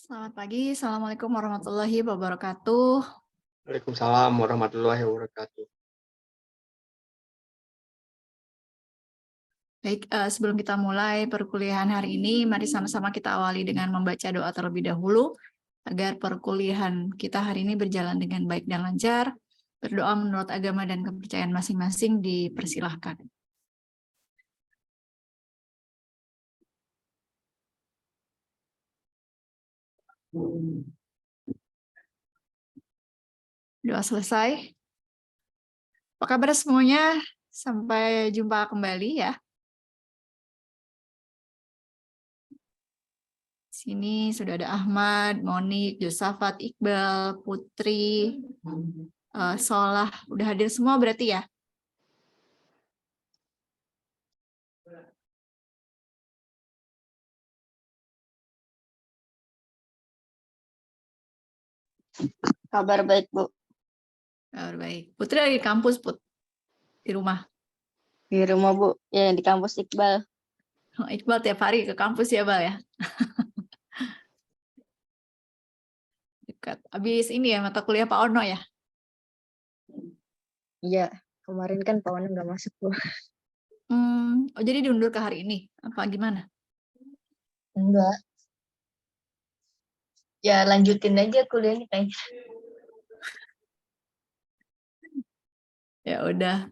Selamat pagi, Assalamualaikum warahmatullahi wabarakatuh. Waalaikumsalam warahmatullahi wabarakatuh. Baik, sebelum kita mulai perkuliahan hari ini, mari sama-sama kita awali dengan membaca doa terlebih dahulu, agar perkuliahan kita hari ini berjalan dengan baik dan lancar. Berdoa menurut agama dan kepercayaan masing-masing dipersilahkan. Doa selesai. Apa kabar semuanya? Sampai jumpa kembali ya. Sini sudah ada Ahmad, Monik, Josafat, Iqbal, Putri, Solah. Udah hadir semua berarti ya? Kabar baik, Bu. Kabar baik. Putri lagi di kampus, Put. Di rumah. Di rumah, Bu. Ya, di kampus Iqbal. Iqbal tiap hari ke kampus ya, Bal ya? Dekat. Habis ini ya, mata kuliah Pak Ono ya? Iya, kemarin kan Pak Wana nggak masuk, Bu. Oh, jadi diundur ke hari ini? Apa gimana? Enggak. Ya, lanjutin aja kuliahnya kayaknya. Ya udah.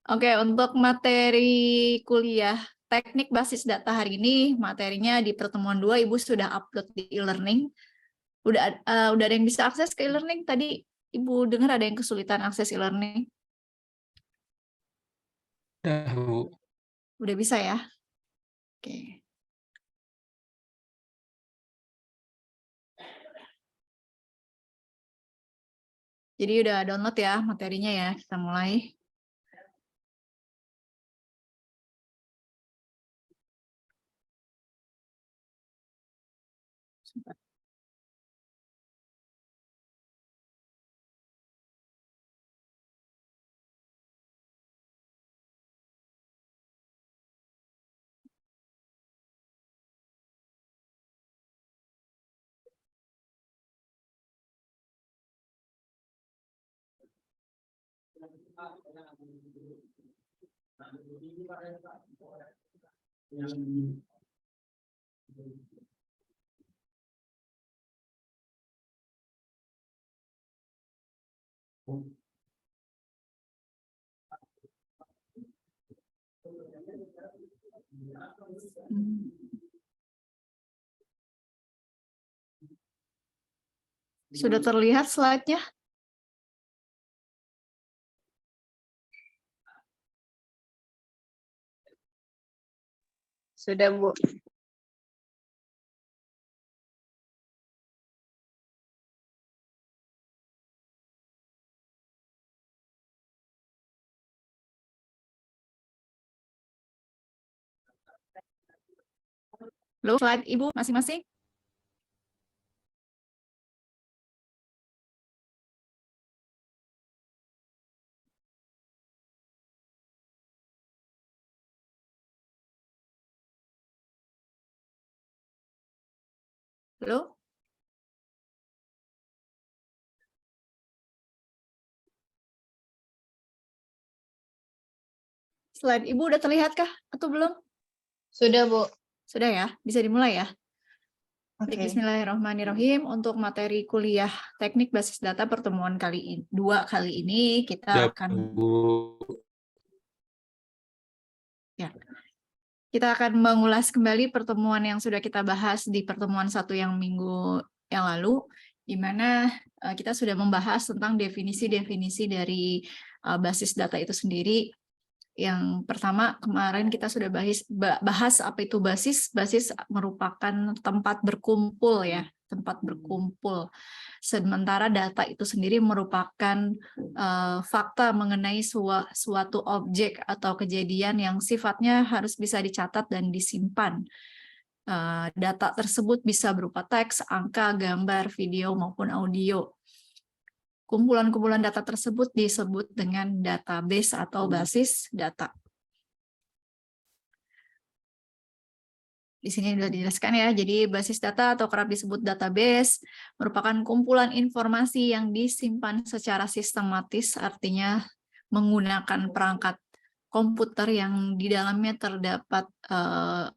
Oke, untuk materi kuliah teknik basis data hari ini, materinya di pertemuan 2 Ibu sudah upload di e-learning. Udah ada yang bisa akses ke e-learning? Tadi Ibu dengar ada yang kesulitan akses e-learning? Udah bisa ya? Oke. Jadi udah download ya materinya ya, kita mulai. Sudah terlihat slide-nya? Sudah, Bu. Halo, slide Ibu masing-masing? Halo? Slide Ibu udah terlihatkah atau belum? Sudah, Bu. Sudah ya? Bisa dimulai ya? Oke. Bismillahirrahmanirrahim. Untuk materi kuliah teknik basis data pertemuan dua kali ini kita akan mengulas kembali pertemuan yang sudah kita bahas di pertemuan 1 yang minggu yang lalu, di mana kita sudah membahas tentang definisi-definisi dari basis data itu sendiri. Yang pertama, kemarin kita sudah bahas apa itu basis. Basis merupakan tempat berkumpul ya, tempat berkumpul. Sementara data itu sendiri merupakan fakta mengenai suatu objek atau kejadian yang sifatnya harus bisa dicatat dan disimpan. Data tersebut bisa berupa teks, angka, gambar, video, maupun audio. Kumpulan-kumpulan data tersebut disebut dengan database atau basis data. Di di sini sudah dijelaskan ya. Jadi basis data atau kerap disebut database merupakan kumpulan informasi yang disimpan secara sistematis, artinya menggunakan perangkat komputer yang di dalamnya terdapat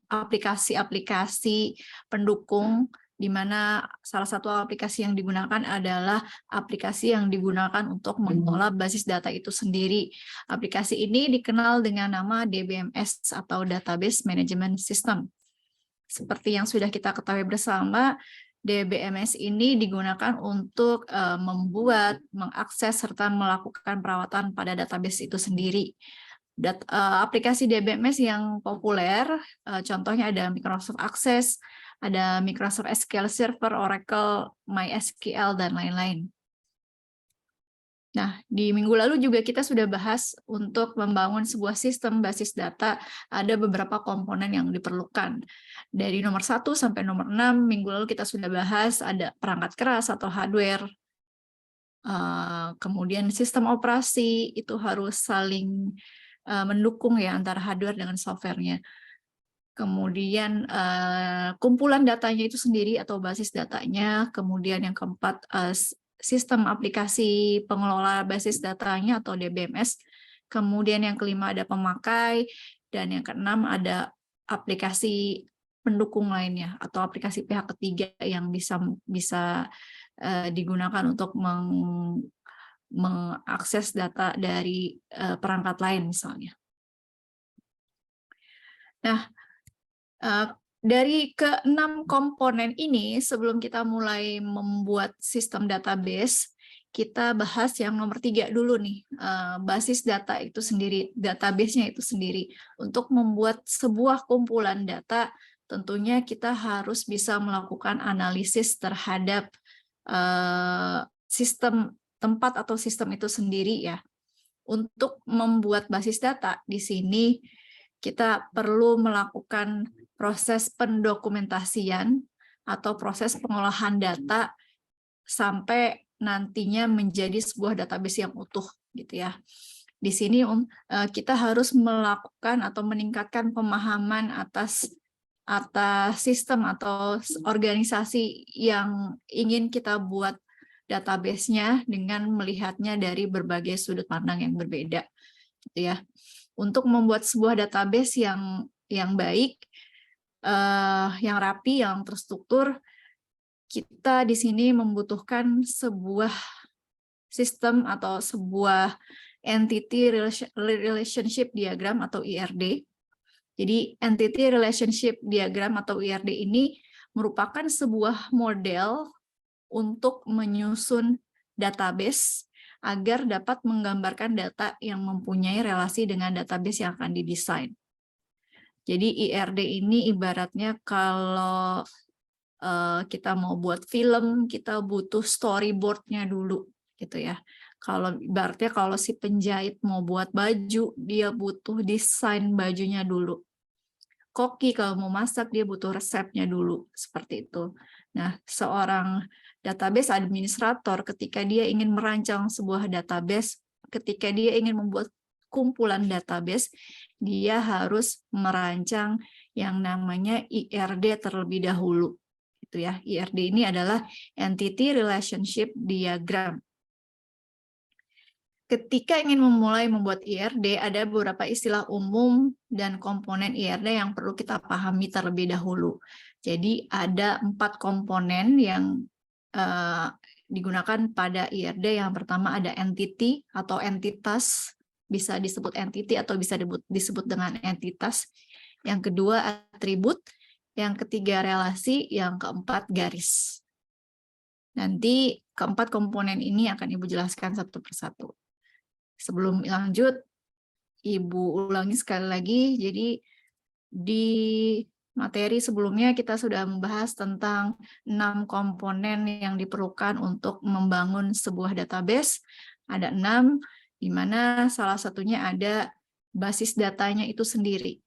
aplikasi-aplikasi pendukung, di mana salah satu aplikasi yang digunakan adalah aplikasi yang digunakan untuk mengelola basis data itu sendiri. Aplikasi ini dikenal dengan nama DBMS atau Database Management System. Seperti yang sudah kita ketahui bersama, DBMS ini digunakan untuk membuat, mengakses, serta melakukan perawatan pada database itu sendiri. Aplikasi DBMS yang populer, contohnya ada Microsoft Access, ada Microsoft SQL Server, Oracle, MySQL, dan lain-lain. Nah, di minggu lalu juga kita sudah bahas untuk membangun sebuah sistem basis data, ada beberapa komponen yang diperlukan. Dari nomor 1 sampai nomor 6, minggu lalu kita sudah bahas ada perangkat keras atau hardware, kemudian sistem operasi itu harus saling mendukung ya antara hardware dengan software-nya. Kemudian kumpulan datanya itu sendiri atau basis datanya, kemudian yang keempat sistem aplikasi pengelola basis datanya atau DBMS, kemudian yang kelima ada pemakai, dan yang keenam ada aplikasi pendukung lainnya atau aplikasi pihak ketiga yang bisa digunakan untuk mengakses data dari perangkat lain misalnya. Nah, dari ke-6 komponen ini, sebelum kita mulai membuat sistem database, kita bahas yang nomor 3 dulu nih, basis data itu sendiri, database-nya itu sendiri. Untuk membuat sebuah kumpulan data, tentunya kita harus bisa melakukan analisis terhadap sistem tempat atau sistem itu sendiri ya. Untuk membuat basis data, di sini kita perlu melakukan proses pendokumentasian atau proses pengolahan data sampai nantinya menjadi sebuah database yang utuh gitu ya. Di sini kita harus melakukan atau meningkatkan pemahaman atas sistem atau organisasi yang ingin kita buat database-nya dengan melihatnya dari berbagai sudut pandang yang berbeda gitu ya. Untuk membuat sebuah database yang baik, yang rapi, yang terstruktur, kita di sini membutuhkan sebuah sistem atau sebuah entity relationship diagram atau IRD. Jadi entity relationship diagram atau IRD ini merupakan sebuah model untuk menyusun database agar dapat menggambarkan data yang mempunyai relasi dengan database yang akan didesain. Jadi IRD ini ibaratnya kalau kita mau buat film, kita butuh storyboard-nya dulu, gitu ya. Kalau ibaratnya kalau si penjahit mau buat baju, dia butuh desain bajunya dulu. Koki kalau mau masak, dia butuh resepnya dulu, seperti itu. Nah, seorang database administrator ketika dia ingin merancang sebuah database, ketika dia ingin membuat kumpulan database, dia harus merancang yang namanya IRD terlebih dahulu. Itu ya, IRD ini adalah Entity Relationship Diagram. Ketika ingin memulai membuat IRD, ada beberapa istilah umum dan komponen IRD yang perlu kita pahami terlebih dahulu. Jadi ada 4 komponen yang digunakan pada IRD. Yang pertama ada entity atau entitas, bisa disebut entity atau bisa disebut dengan entitas. Yang kedua atribut, yang ketiga relasi, yang keempat garis. Nanti keempat komponen ini akan Ibu jelaskan satu persatu. Sebelum lanjut, Ibu ulangi sekali lagi. Jadi di materi sebelumnya kita sudah membahas tentang 6 komponen yang diperlukan untuk membangun sebuah database. Ada 6, di mana salah satunya ada basis datanya itu sendiri.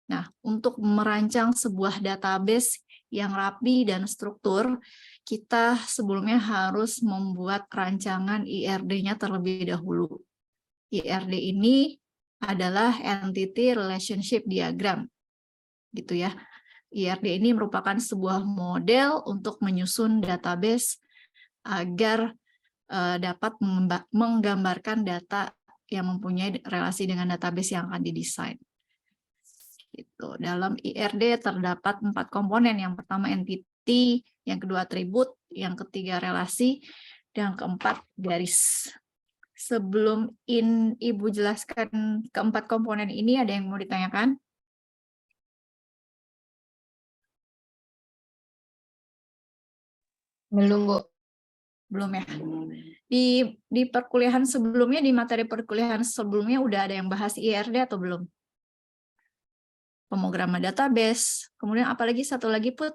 Nah, untuk merancang sebuah database yang rapi dan struktur, kita sebelumnya harus membuat rancangan IRD-nya terlebih dahulu. IRD ini adalah Entity Relationship Diagram, gitu ya. IRD ini merupakan sebuah model untuk menyusun database agar dapat menggambarkan data yang mempunyai relasi dengan database yang akan didesain. Gitu. Dalam IRD terdapat 4 komponen. Yang pertama entity, yang kedua atribut, yang ketiga relasi, dan keempat garis. Sebelum Ibu jelaskan keempat komponen ini, ada yang mau ditanyakan? Belum, Bu. Belum ya. Di perkuliahan sebelumnya, di materi perkuliahan sebelumnya udah ada yang bahas IRD atau belum? Pemrograman database. Kemudian apalagi satu lagi, Put?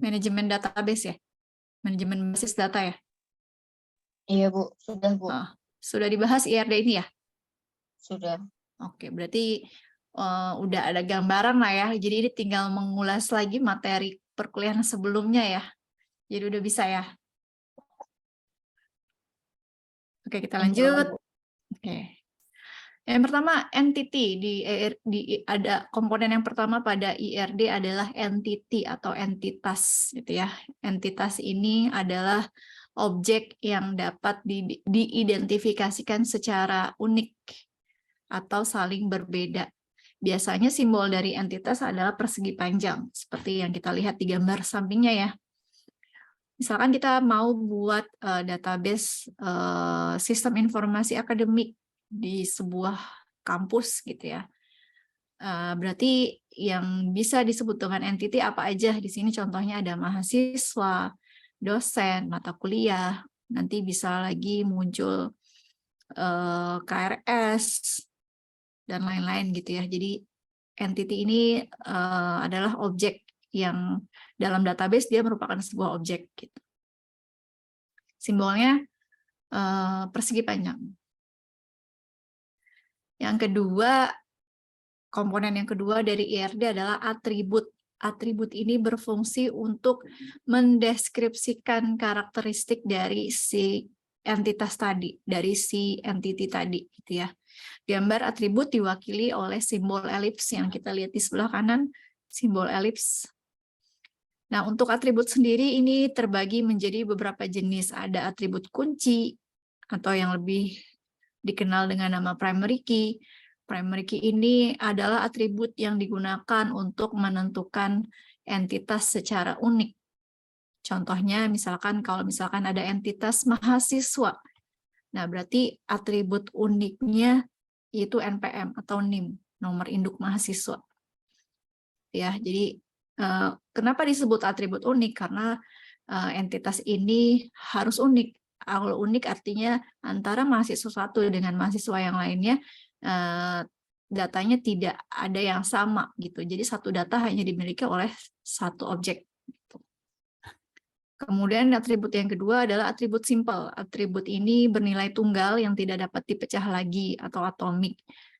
Manajemen database ya? Manajemen basis data ya? Iya, Bu. Sudah, Bu. Sudah dibahas IRD ini ya? Sudah. Oke, berarti udah ada gambaran lah ya. Jadi ini tinggal mengulas lagi materi perkuliahan sebelumnya ya. Jadi udah bisa ya. Oke, kita lanjut. Oke. Yang pertama entity ada komponen yang pertama pada IRD adalah entity atau entitas gitu ya. Entitas ini adalah objek yang dapat diidentifikasikan secara unik atau saling berbeda. Biasanya simbol dari entitas adalah persegi panjang, seperti yang kita lihat di gambar sampingnya ya. Misalkan kita mau buat database sistem informasi akademik di sebuah kampus gitu ya. Berarti yang bisa disebut dengan entity apa aja di sini, contohnya ada mahasiswa, dosen, mata kuliah, nanti bisa lagi muncul KRS dan lain-lain gitu ya. Jadi entity ini adalah objek yang dalam database dia merupakan sebuah objek gitu. Simbolnya persegi panjang. Yang kedua, komponen yang kedua dari IRD adalah atribut. Atribut ini berfungsi untuk mendeskripsikan karakteristik dari si entitas tadi, dari si entity tadi gitu ya. Gambar atribut diwakili oleh simbol elips yang kita lihat di sebelah kanan, simbol elips. Nah, untuk atribut sendiri ini terbagi menjadi beberapa jenis. Ada atribut kunci atau yang lebih dikenal dengan nama primary key. Primary key ini adalah atribut yang digunakan untuk menentukan entitas secara unik. Contohnya misalkan kalau misalkan ada entitas mahasiswa. Nah, berarti atribut uniknya yaitu NPM atau NIM, nomor induk mahasiswa. Ya, jadi kenapa disebut atribut unik? Karena entitas ini harus unik. Kalau unik artinya antara mahasiswa satu dengan mahasiswa yang lainnya datanya tidak ada yang sama gitu. Jadi satu data hanya dimiliki oleh satu objek. Gitu. Kemudian atribut yang kedua adalah atribut simple. Atribut ini bernilai tunggal yang tidak dapat dipecah lagi atau atomik.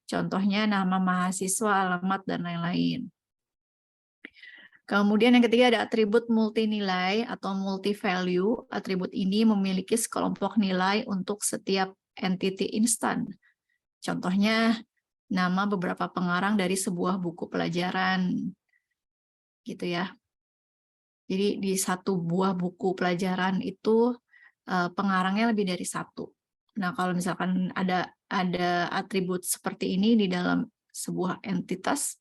Contohnya nama mahasiswa, alamat, dan lain-lain. Kemudian yang ketiga ada atribut multinilai atau multi-value. Atribut ini memiliki sekelompok nilai untuk setiap entity instan. Contohnya nama beberapa pengarang dari sebuah buku pelajaran. Gitu ya. Jadi di satu buah buku pelajaran itu pengarangnya lebih dari satu. Nah, kalau misalkan ada atribut seperti ini di dalam sebuah entitas,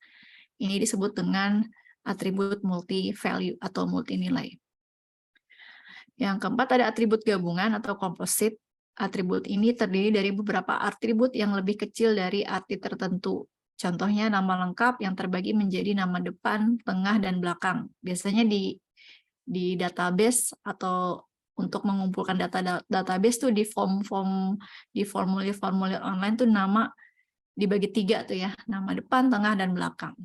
ini disebut dengan atribut multi-value atau multinilai. Yang keempat ada atribut gabungan atau komposit. Atribut ini terdiri dari beberapa atribut yang lebih kecil dari arti tertentu. Contohnya nama lengkap yang terbagi menjadi nama depan, tengah, dan belakang. Biasanya di database atau untuk mengumpulkan database tuh di formulir-formulir online tuh nama dibagi 3 tuh ya, nama depan, tengah, dan belakang.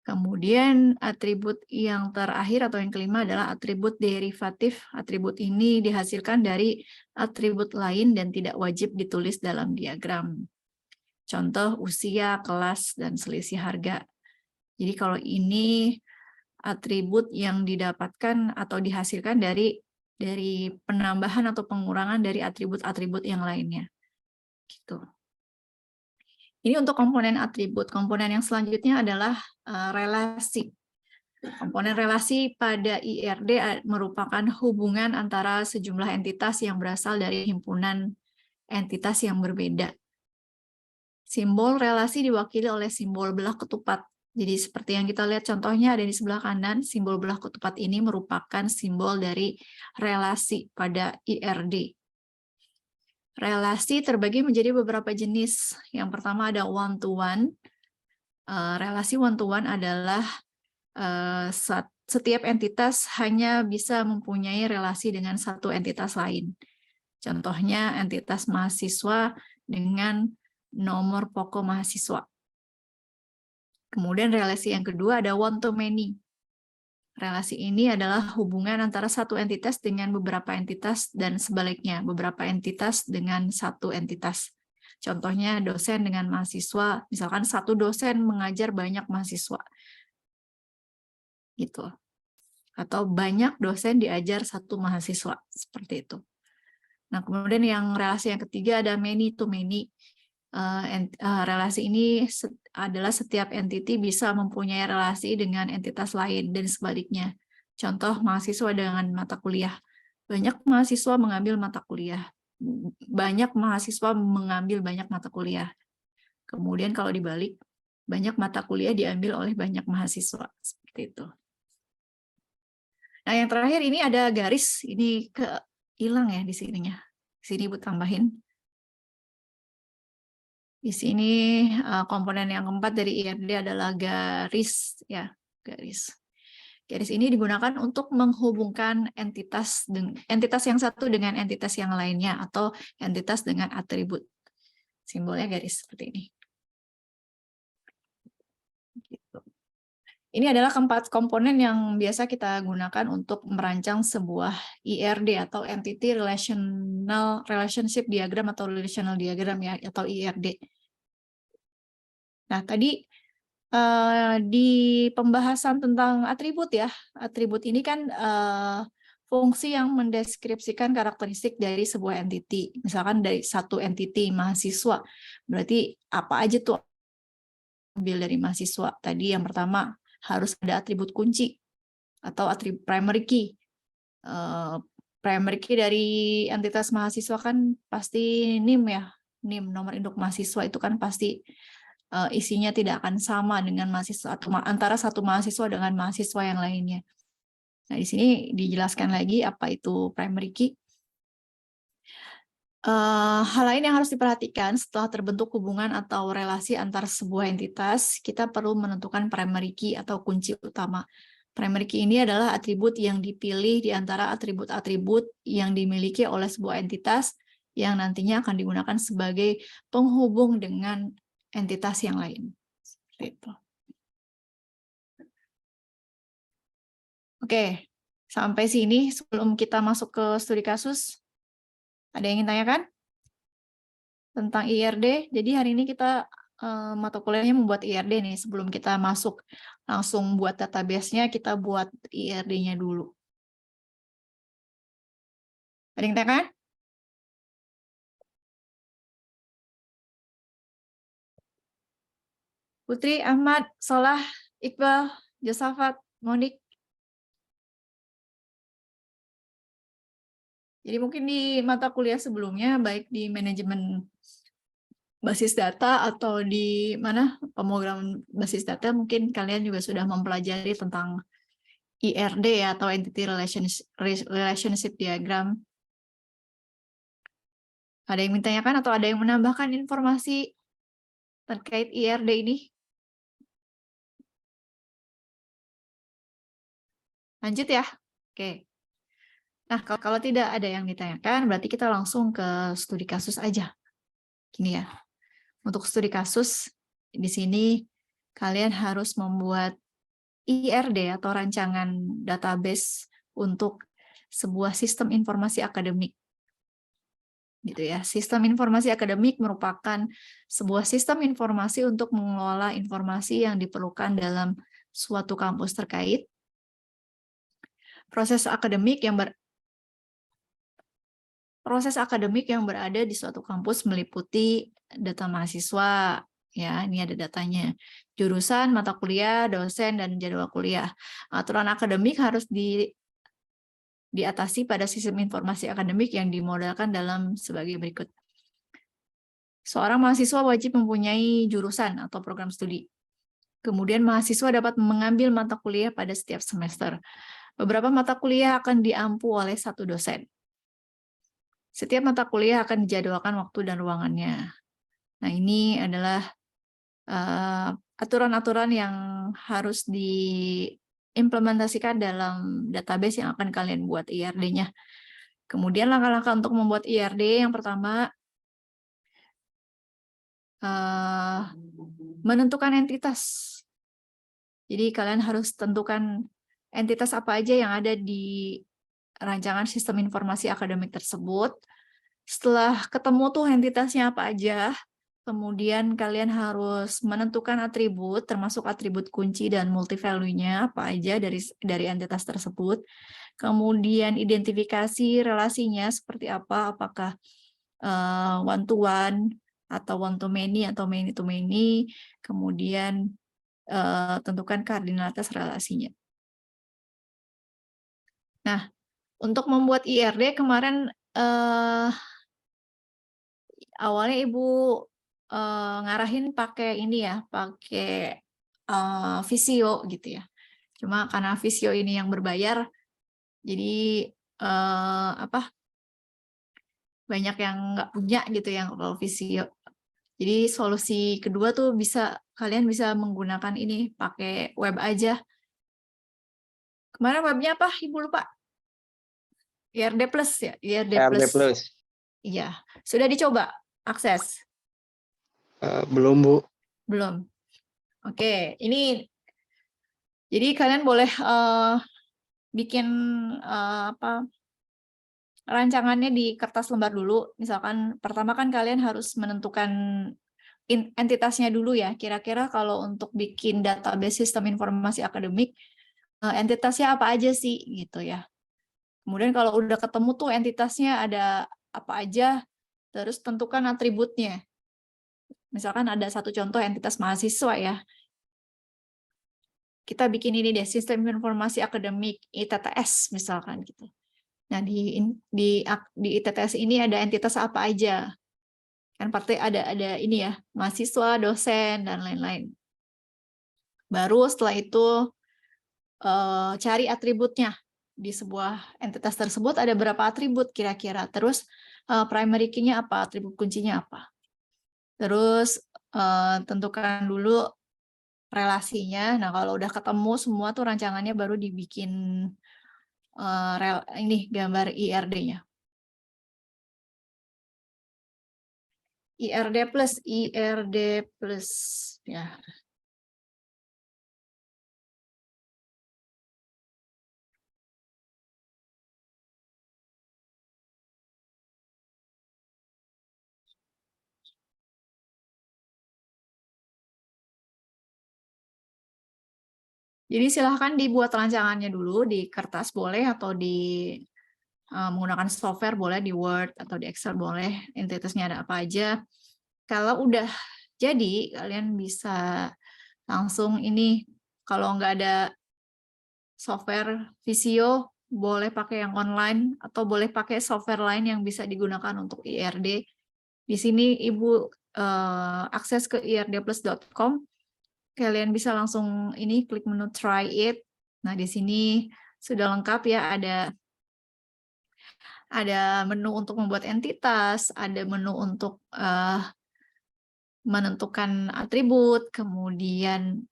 Kemudian atribut yang terakhir atau yang kelima adalah atribut derivatif. Atribut ini dihasilkan dari atribut lain dan tidak wajib ditulis dalam diagram. Contoh usia, kelas, dan selisih harga. Jadi kalau ini atribut yang didapatkan atau dihasilkan dari penambahan atau pengurangan dari atribut-atribut yang lainnya. Gitu. Ini untuk komponen atribut. Komponen yang selanjutnya adalah relasi. Komponen relasi pada IRD merupakan hubungan antara sejumlah entitas yang berasal dari himpunan entitas yang berbeda. Simbol relasi diwakili oleh simbol belah ketupat. Jadi seperti yang kita lihat contohnya ada di sebelah kanan, simbol belah ketupat ini merupakan simbol dari relasi pada IRD. Relasi terbagi menjadi beberapa jenis. Yang pertama ada one-to-one. Relasi one-to-one adalah setiap entitas hanya bisa mempunyai relasi dengan satu entitas lain. Contohnya entitas mahasiswa dengan nomor pokok mahasiswa. Kemudian relasi yang kedua ada one-to-many. Relasi ini adalah hubungan antara satu entitas dengan beberapa entitas dan sebaliknya, beberapa entitas dengan satu entitas. Contohnya dosen dengan mahasiswa, misalkan satu dosen mengajar banyak mahasiswa. Gitu. Atau banyak dosen diajar satu mahasiswa, seperti itu. Nah, kemudian yang relasi yang ketiga ada many to many. Relasi ini adalah setiap entiti bisa mempunyai relasi dengan entitas lain dan sebaliknya. Contoh mahasiswa dengan mata kuliah. Banyak mahasiswa mengambil mata kuliah. Banyak mahasiswa mengambil banyak mata kuliah. Kemudian kalau dibalik, banyak mata kuliah diambil oleh banyak mahasiswa. Seperti itu. Nah, yang terakhir ini ada garis. Ini hilang ya di sininya. Sini Ibu tambahin. Di sini komponen yang keempat dari IRD adalah garis, ya, garis. Garis ini digunakan untuk menghubungkan entitas yang satu dengan entitas yang lainnya atau entitas dengan atribut. Simbolnya garis seperti ini. Gitu. Ini adalah keempat komponen yang biasa kita gunakan untuk merancang sebuah IRD atau Entity Relationship Diagram atau Relational Diagram ya, atau IRD. Nah, tadi di pembahasan tentang atribut ya, atribut ini kan fungsi yang mendeskripsikan karakteristik dari sebuah entity. Misalkan dari satu entity mahasiswa, berarti apa aja tuh ambil dari mahasiswa. Tadi yang pertama harus ada atribut kunci atau atribut primary key. Primary key dari entitas mahasiswa kan pasti NIM ya, NIM nomor induk mahasiswa itu kan pasti isinya tidak akan sama dengan mahasiswa atau antara satu mahasiswa dengan mahasiswa yang lainnya. Nah, di sini dijelaskan lagi apa itu primary key. Hal lain yang harus diperhatikan setelah terbentuk hubungan atau relasi antar sebuah entitas, kita perlu menentukan primary key atau kunci utama. Primary key ini adalah atribut yang dipilih di antara atribut-atribut yang dimiliki oleh sebuah entitas yang nantinya akan digunakan sebagai penghubung dengan entitas yang lain. Seperti itu. Oke, sampai sini sebelum kita masuk ke studi kasus, ada yang ingin tanyakan tentang IRD? Jadi hari ini kita mata kuliahnya membuat IRD nih. Sebelum kita masuk langsung buat database-nya, kita buat IRD-nya dulu. Ada yang tanyakan? Putri, Ahmad, Solah, Iqbal, Josafat, Monik. Jadi mungkin di mata kuliah sebelumnya, baik di manajemen basis data atau di mana pemrograman basis data, mungkin kalian juga sudah mempelajari tentang IRD ya, atau Entity Relationship Diagram. Ada yang ditanyakan atau ada yang menambahkan informasi terkait IRD ini? Lanjut ya. Oke. Nah, kalau tidak ada yang ditanyakan, berarti kita langsung ke studi kasus aja. Gini ya. Untuk studi kasus, di sini kalian harus membuat IRD atau rancangan database untuk sebuah sistem informasi akademik. Gitu ya. Sistem informasi akademik merupakan sebuah sistem informasi untuk mengelola informasi yang diperlukan dalam suatu kampus terkait. Proses akademik yang berada di suatu kampus meliputi data mahasiswa, Ya, ini ada datanya. Jurusan, mata kuliah, dosen, dan jadwal kuliah. Aturan akademik harus diatasi pada sistem informasi akademik yang dimodelkan dalam sebagai berikut. Seorang mahasiswa wajib mempunyai jurusan atau program studi. Kemudian mahasiswa dapat mengambil mata kuliah pada setiap semester. Beberapa mata kuliah akan diampu oleh satu dosen. Setiap mata kuliah akan dijadwalkan waktu dan ruangannya. Nah, ini adalah aturan-aturan yang harus diimplementasikan dalam database yang akan kalian buat IRD-nya. Kemudian langkah-langkah untuk membuat IRD yang pertama, menentukan entitas. Jadi kalian harus tentukan entitas apa aja yang ada di rancangan sistem informasi akademik tersebut. Setelah ketemu tuh entitasnya apa aja, kemudian kalian harus menentukan atribut, termasuk atribut kunci dan multi-value-nya apa aja dari entitas tersebut. Kemudian identifikasi relasinya seperti apa, apakah one-to-one, atau one-to-many, atau many-to-many. Kemudian tentukan koordinatas relasinya. Nah, untuk membuat IRD kemarin awalnya Ibu ngarahin pakai ini ya, pakai Visio gitu ya. Cuma karena Visio ini yang berbayar, jadi banyak yang nggak punya gitu yang kalau Visio. Jadi solusi kedua tuh kalian bisa menggunakan ini pakai web aja. Kemarin webnya apa? Ibu lupa. IRD Plus ya, IRD Plus. Iya, sudah dicoba akses? Belum, Bu. Belum. Oke, ini jadi kalian boleh bikin rancangannya di kertas lembar dulu. Misalkan pertama kan kalian harus menentukan entitasnya dulu ya. Kira-kira kalau untuk bikin database sistem informasi akademik, entitasnya apa aja sih gitu ya. Kemudian kalau udah ketemu tuh entitasnya ada apa aja, terus tentukan atributnya. Misalkan ada satu contoh entitas mahasiswa ya. Kita bikin ini deh, sistem informasi akademik ITTS misalkan gitu. Nah, di ITTS ini ada entitas apa aja? Kan pasti ada ini ya, mahasiswa, dosen, dan lain-lain. Baru setelah itu cari atributnya. Di sebuah entitas tersebut ada berapa atribut kira-kira. Terus primary key-nya apa, atribut kuncinya apa. Terus tentukan dulu relasinya. Nah, kalau udah ketemu semua tuh rancangannya baru dibikin ini gambar IRD-nya. IRD plus ya. Jadi silahkan dibuat rancangannya dulu di kertas boleh atau menggunakan software boleh, di Word atau di Excel boleh, entitasnya ada apa aja. Kalau udah jadi, kalian bisa langsung ini, kalau nggak ada software Visio, boleh pakai yang online, atau boleh pakai software lain yang bisa digunakan untuk IRD. Di sini Ibu akses ke irdplus.com, kalian bisa langsung ini klik menu try it. Nah, di sini sudah lengkap ya, ada menu untuk membuat entitas, ada menu untuk menentukan atribut, kemudian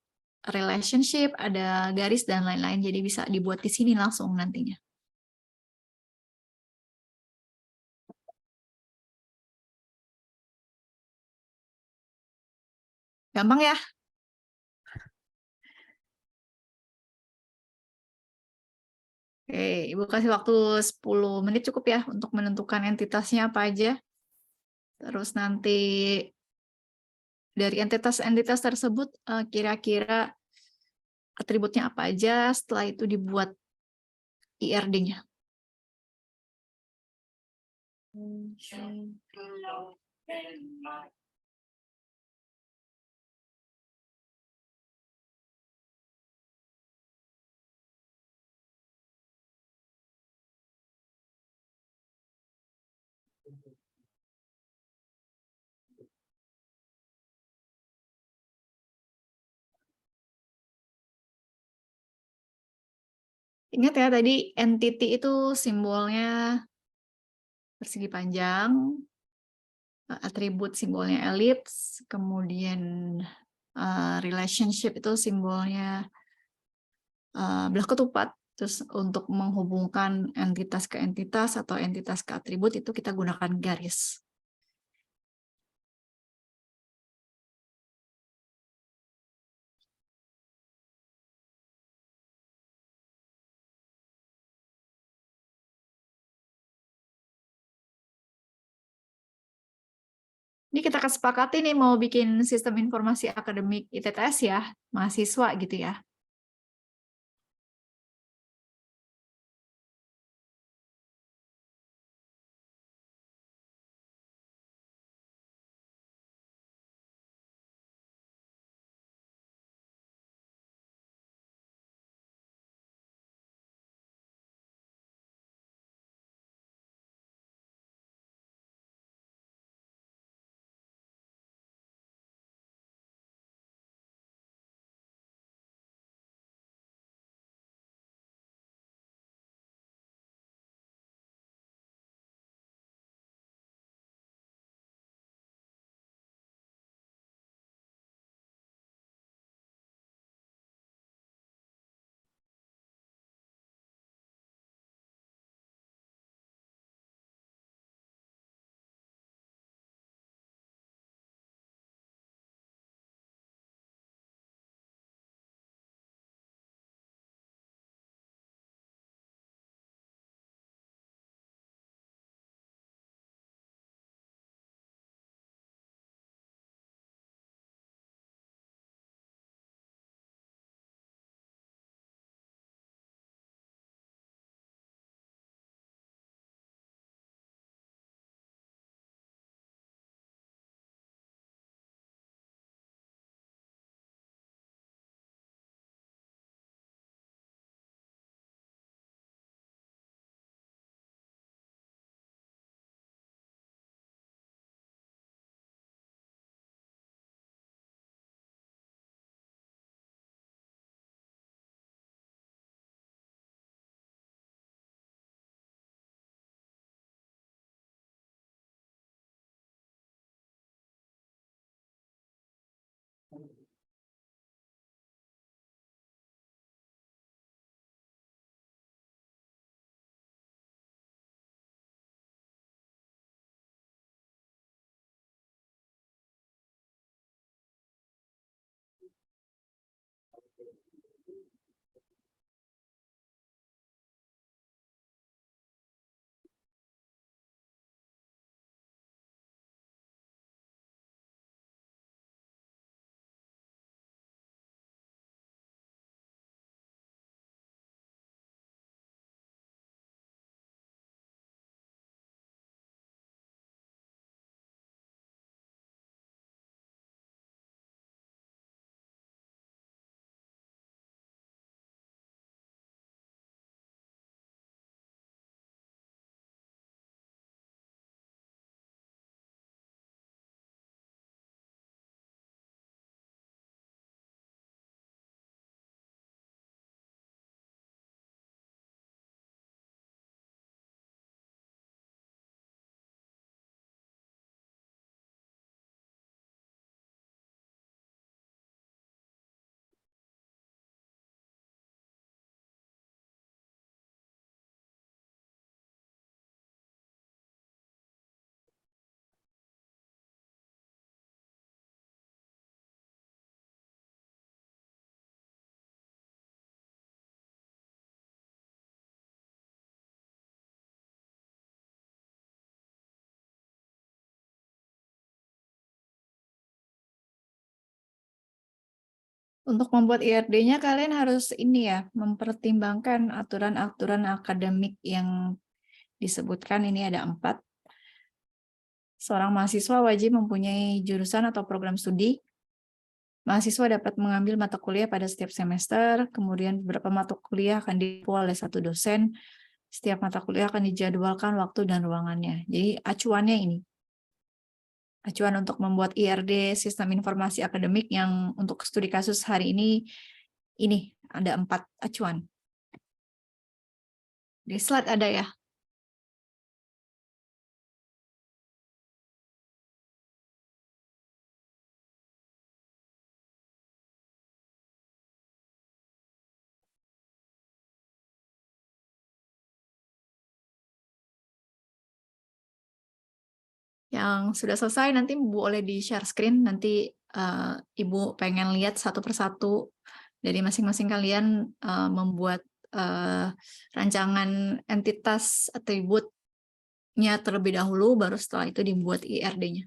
relationship, ada garis dan lain-lain. Jadi bisa dibuat di sini langsung nantinya. Gampang ya? Oke, Ibu kasih waktu 10 menit cukup ya untuk menentukan entitasnya apa aja. Terus nanti dari entitas-entitas tersebut kira-kira atributnya apa aja, setelah itu dibuat IRD-nya. Ingat ya tadi entity itu simbolnya persegi panjang, atribut simbolnya ellipse, kemudian relationship itu simbolnya belah ketupat. Terus untuk menghubungkan entitas ke entitas atau entitas ke atribut itu kita gunakan garis. Ini kita kesepakati nih mau bikin sistem informasi akademik ITTS ya, mahasiswa gitu ya. Untuk membuat IRD-nya kalian harus ini ya, mempertimbangkan aturan-aturan akademik yang disebutkan ini ada 4. Seorang mahasiswa wajib mempunyai jurusan atau program studi. Mahasiswa dapat mengambil mata kuliah pada setiap semester, kemudian beberapa mata kuliah akan dipu oleh satu dosen, Setiap mata kuliah akan dijadwalkan waktu dan ruangannya. Jadi acuannya ini. Acuan untuk membuat IRD Sistem Informasi Akademik yang untuk studi kasus hari ini ada 4 acuan. Di slide ada ya. Yang sudah selesai nanti boleh di-share screen, nanti Ibu pengen lihat satu persatu dari masing-masing kalian membuat rancangan entitas atributnya terlebih dahulu, baru setelah itu dibuat IRD-nya.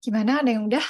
Gimana, ada yang udah?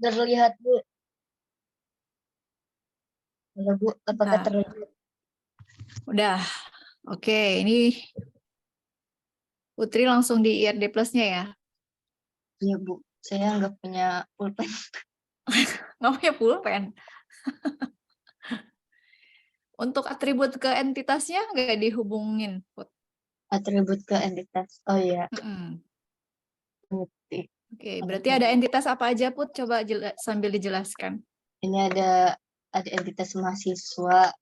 Terlihat, Bu. Halo, Bu. Apakah Nah, terlihat? udah. Oke, ini Putri langsung di IRD Plus-nya ya. Iya, Bu. Saya nggak punya pulpen. Nggak punya pulpen. Untuk atribut ke entitasnya nggak dihubungin, Put. Atribut ke entitas. Oh iya. Mm-mm. Ngerti. Oke, berarti ada entitas apa aja, Put? Coba sambil dijelaskan. Ini ada entitas mahasiswa.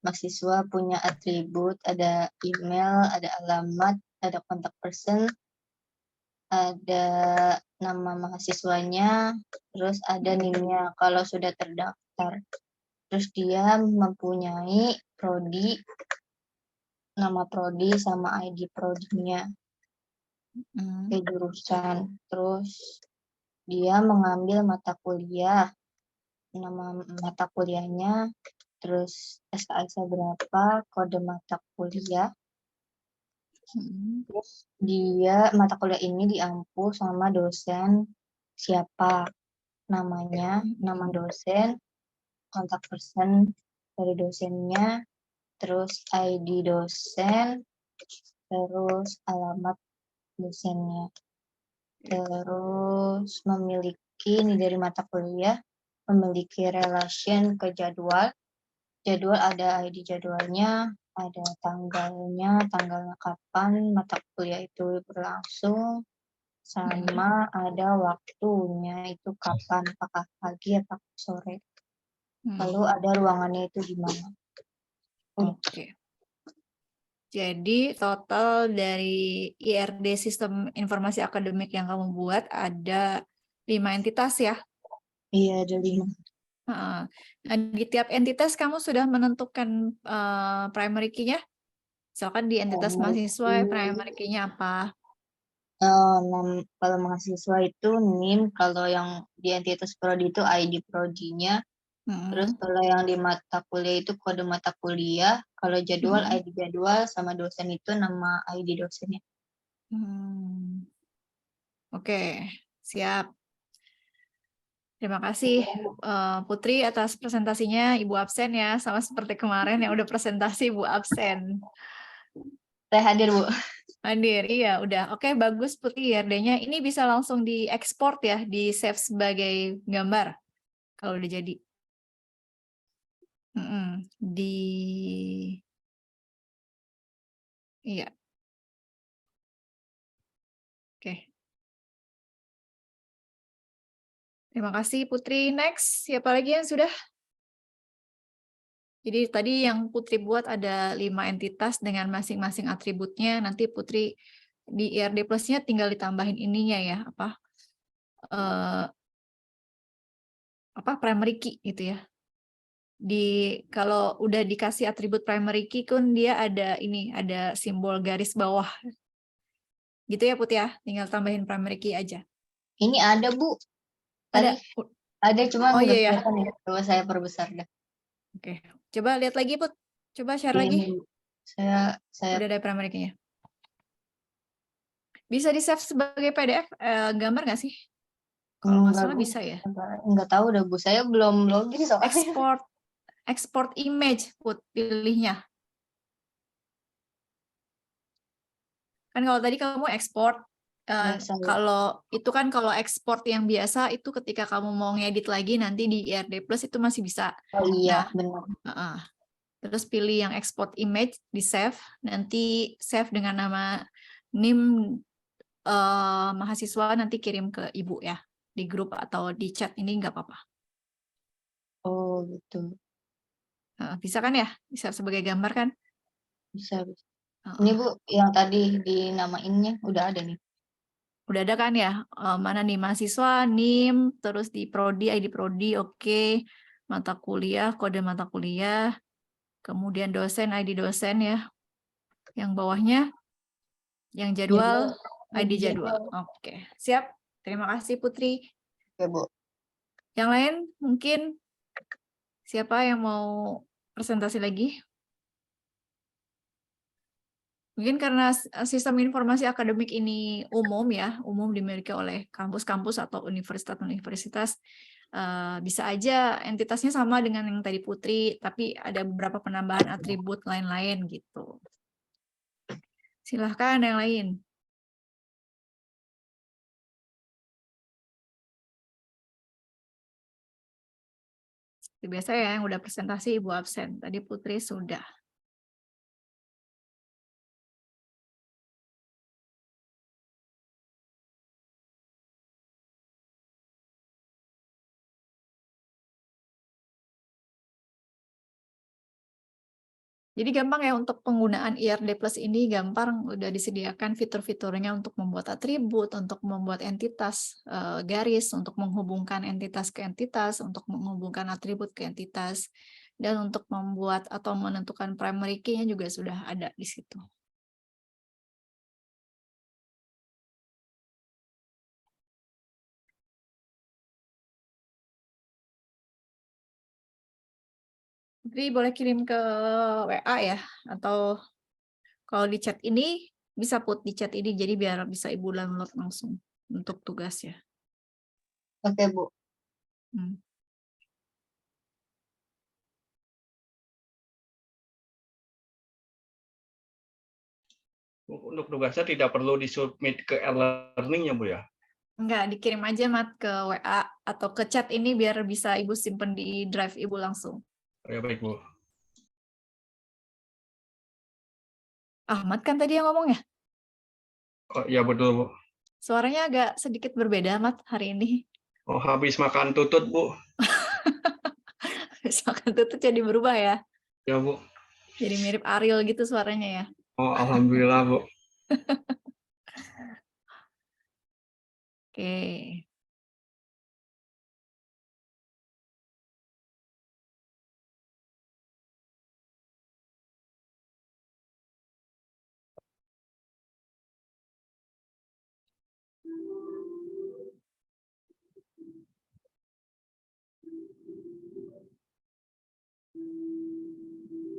Mahasiswa punya atribut, ada email, ada alamat, ada kontak person, ada nama mahasiswanya, terus ada NIM-nya kalau sudah terdaftar. Terus dia mempunyai prodi, nama prodi sama ID prodinya ke jurusan. Terus dia mengambil mata kuliah, nama mata kuliahnya, terus SKS berapa, kode mata kuliah. Terus dia mata kuliah ini diampu sama dosen siapa, namanya, nama dosen, kontak person dari dosennya, terus ID dosen, terus alamat dosennya. Terus memiliki ini dari mata kuliah, memiliki relation ke jadwal. Jadwal ada ID jadwalnya, ada tanggalnya kapan mata kuliah itu berlangsung, sama ada waktunya itu kapan, apakah pagi atau sore. Lalu ada ruangannya itu di mana. Oke. Jadi total dari IRD Sistem Informasi Akademik yang kamu buat ada 5 entitas ya? Iya, ada 5. Nah, di tiap entitas kamu sudah menentukan primary key-nya? Misalkan di entitas mahasiswa, primary key-nya apa? Kalau mahasiswa itu NIM, kalau yang di entitas prodi itu ID prodinya. Terus kalau yang di mata kuliah itu kode mata kuliah, kalau jadwal ID jadwal, sama dosen itu nama ID dosennya. Oke, siap. Terima kasih Putri atas presentasinya, Ibu absen ya, sama seperti kemarin yang udah presentasi Ibu absen. Saya hadir, Bu. Hadir, iya udah. Oke, bagus Putri IRD-nya. Ini bisa langsung diekspor ya, di save sebagai gambar kalau udah jadi. Iya. Oke. Terima kasih Putri. Next, siapa lagi yang sudah? Jadi tadi yang Putri buat ada 5 entitas dengan masing-masing atributnya. Nanti Putri di IRD Plus-nya tinggal ditambahin ininya ya, primary key gitu ya. Kalau udah dikasih atribut primary key kan dia ada simbol garis bawah. Gitu ya Put ya, tinggal tambahin primary key aja. Ini ada, Bu. Tadi ada, cuma oh nggak iya ya. kelihatan ya. Coba saya perbesar dah. Oke, coba lihat lagi Put. Coba share Ini, lagi. Bu. Saya Udah ada primary key-nya. Bisa di-save sebagai PDF, gambar nggak sih? Kalau nggak Enggak, salah Bu. bisa ya? Enggak tahu dah, Bu. Saya belum login soalnya. Export image, Put, pilihnya. Kan kalau tadi kamu ekspor, Bisa, Bu. kalau itu kan kalau ekspor yang biasa itu ketika kamu mau ngedit lagi nanti di IRD Plus itu masih bisa. Oh iya, Nah, benar. terus pilih yang export image, di save, nanti save dengan nama NIM mahasiswa, nanti kirim ke ibu ya, di grup atau di chat ini nggak apa-apa. Oh, gitu. Bisa kan ya? Bisa sebagai gambar kan? Bisa, bisa. Ini, Bu, yang tadi dinamainnya udah ada nih. Udah ada kan ya? Mana nih mahasiswa, NIM, terus di prodi, ID prodi, oke. Mata kuliah, kode mata kuliah, kemudian dosen, ID dosen ya. Yang bawahnya, yang jadwal, ID jadwal. Oke, siap. Terima kasih Putri. Oke, Bu. Yang lain mungkin siapa yang mau presentasi lagi? Mungkin karena sistem informasi akademik ini umum ya, umum dimiliki oleh kampus-kampus atau universitas-universitas, bisa aja entitasnya sama dengan yang tadi Putri, tapi ada beberapa penambahan atribut lain-lain gitu. Silahkan yang lain. Seperti biasa ya, yang udah presentasi Ibu absen. Tadi Putri sudah. Jadi gampang ya untuk penggunaan IRD Plus ini, gampang, udah disediakan fitur-fiturnya untuk membuat atribut, untuk membuat entitas garis, untuk menghubungkan entitas ke entitas, untuk menghubungkan atribut ke entitas, dan untuk membuat atau menentukan primary key-nya juga sudah ada di situ. Jadi boleh kirim ke WA ya, atau kalau di chat ini, bisa Put di chat ini, jadi biar bisa Ibu download langsung untuk tugas ya. Oke, Bu. Untuk tugasnya tidak perlu disubmit ke e-learning ya, Bu ya? Enggak, dikirim aja Mat ke WA atau ke chat ini biar bisa Ibu simpen di drive Ibu langsung. Ya, baik, Bu. Ahmad kan tadi yang ngomong ya? Oh, ya betul, Bu. Suaranya agak sedikit berbeda Mat hari ini. Oh, habis makan tutut, Bu. Misalkan tuh jadi berubah ya. Ya, Bu. Jadi mirip Ariel gitu suaranya ya. Oh, alhamdulillah, Bu. Oke.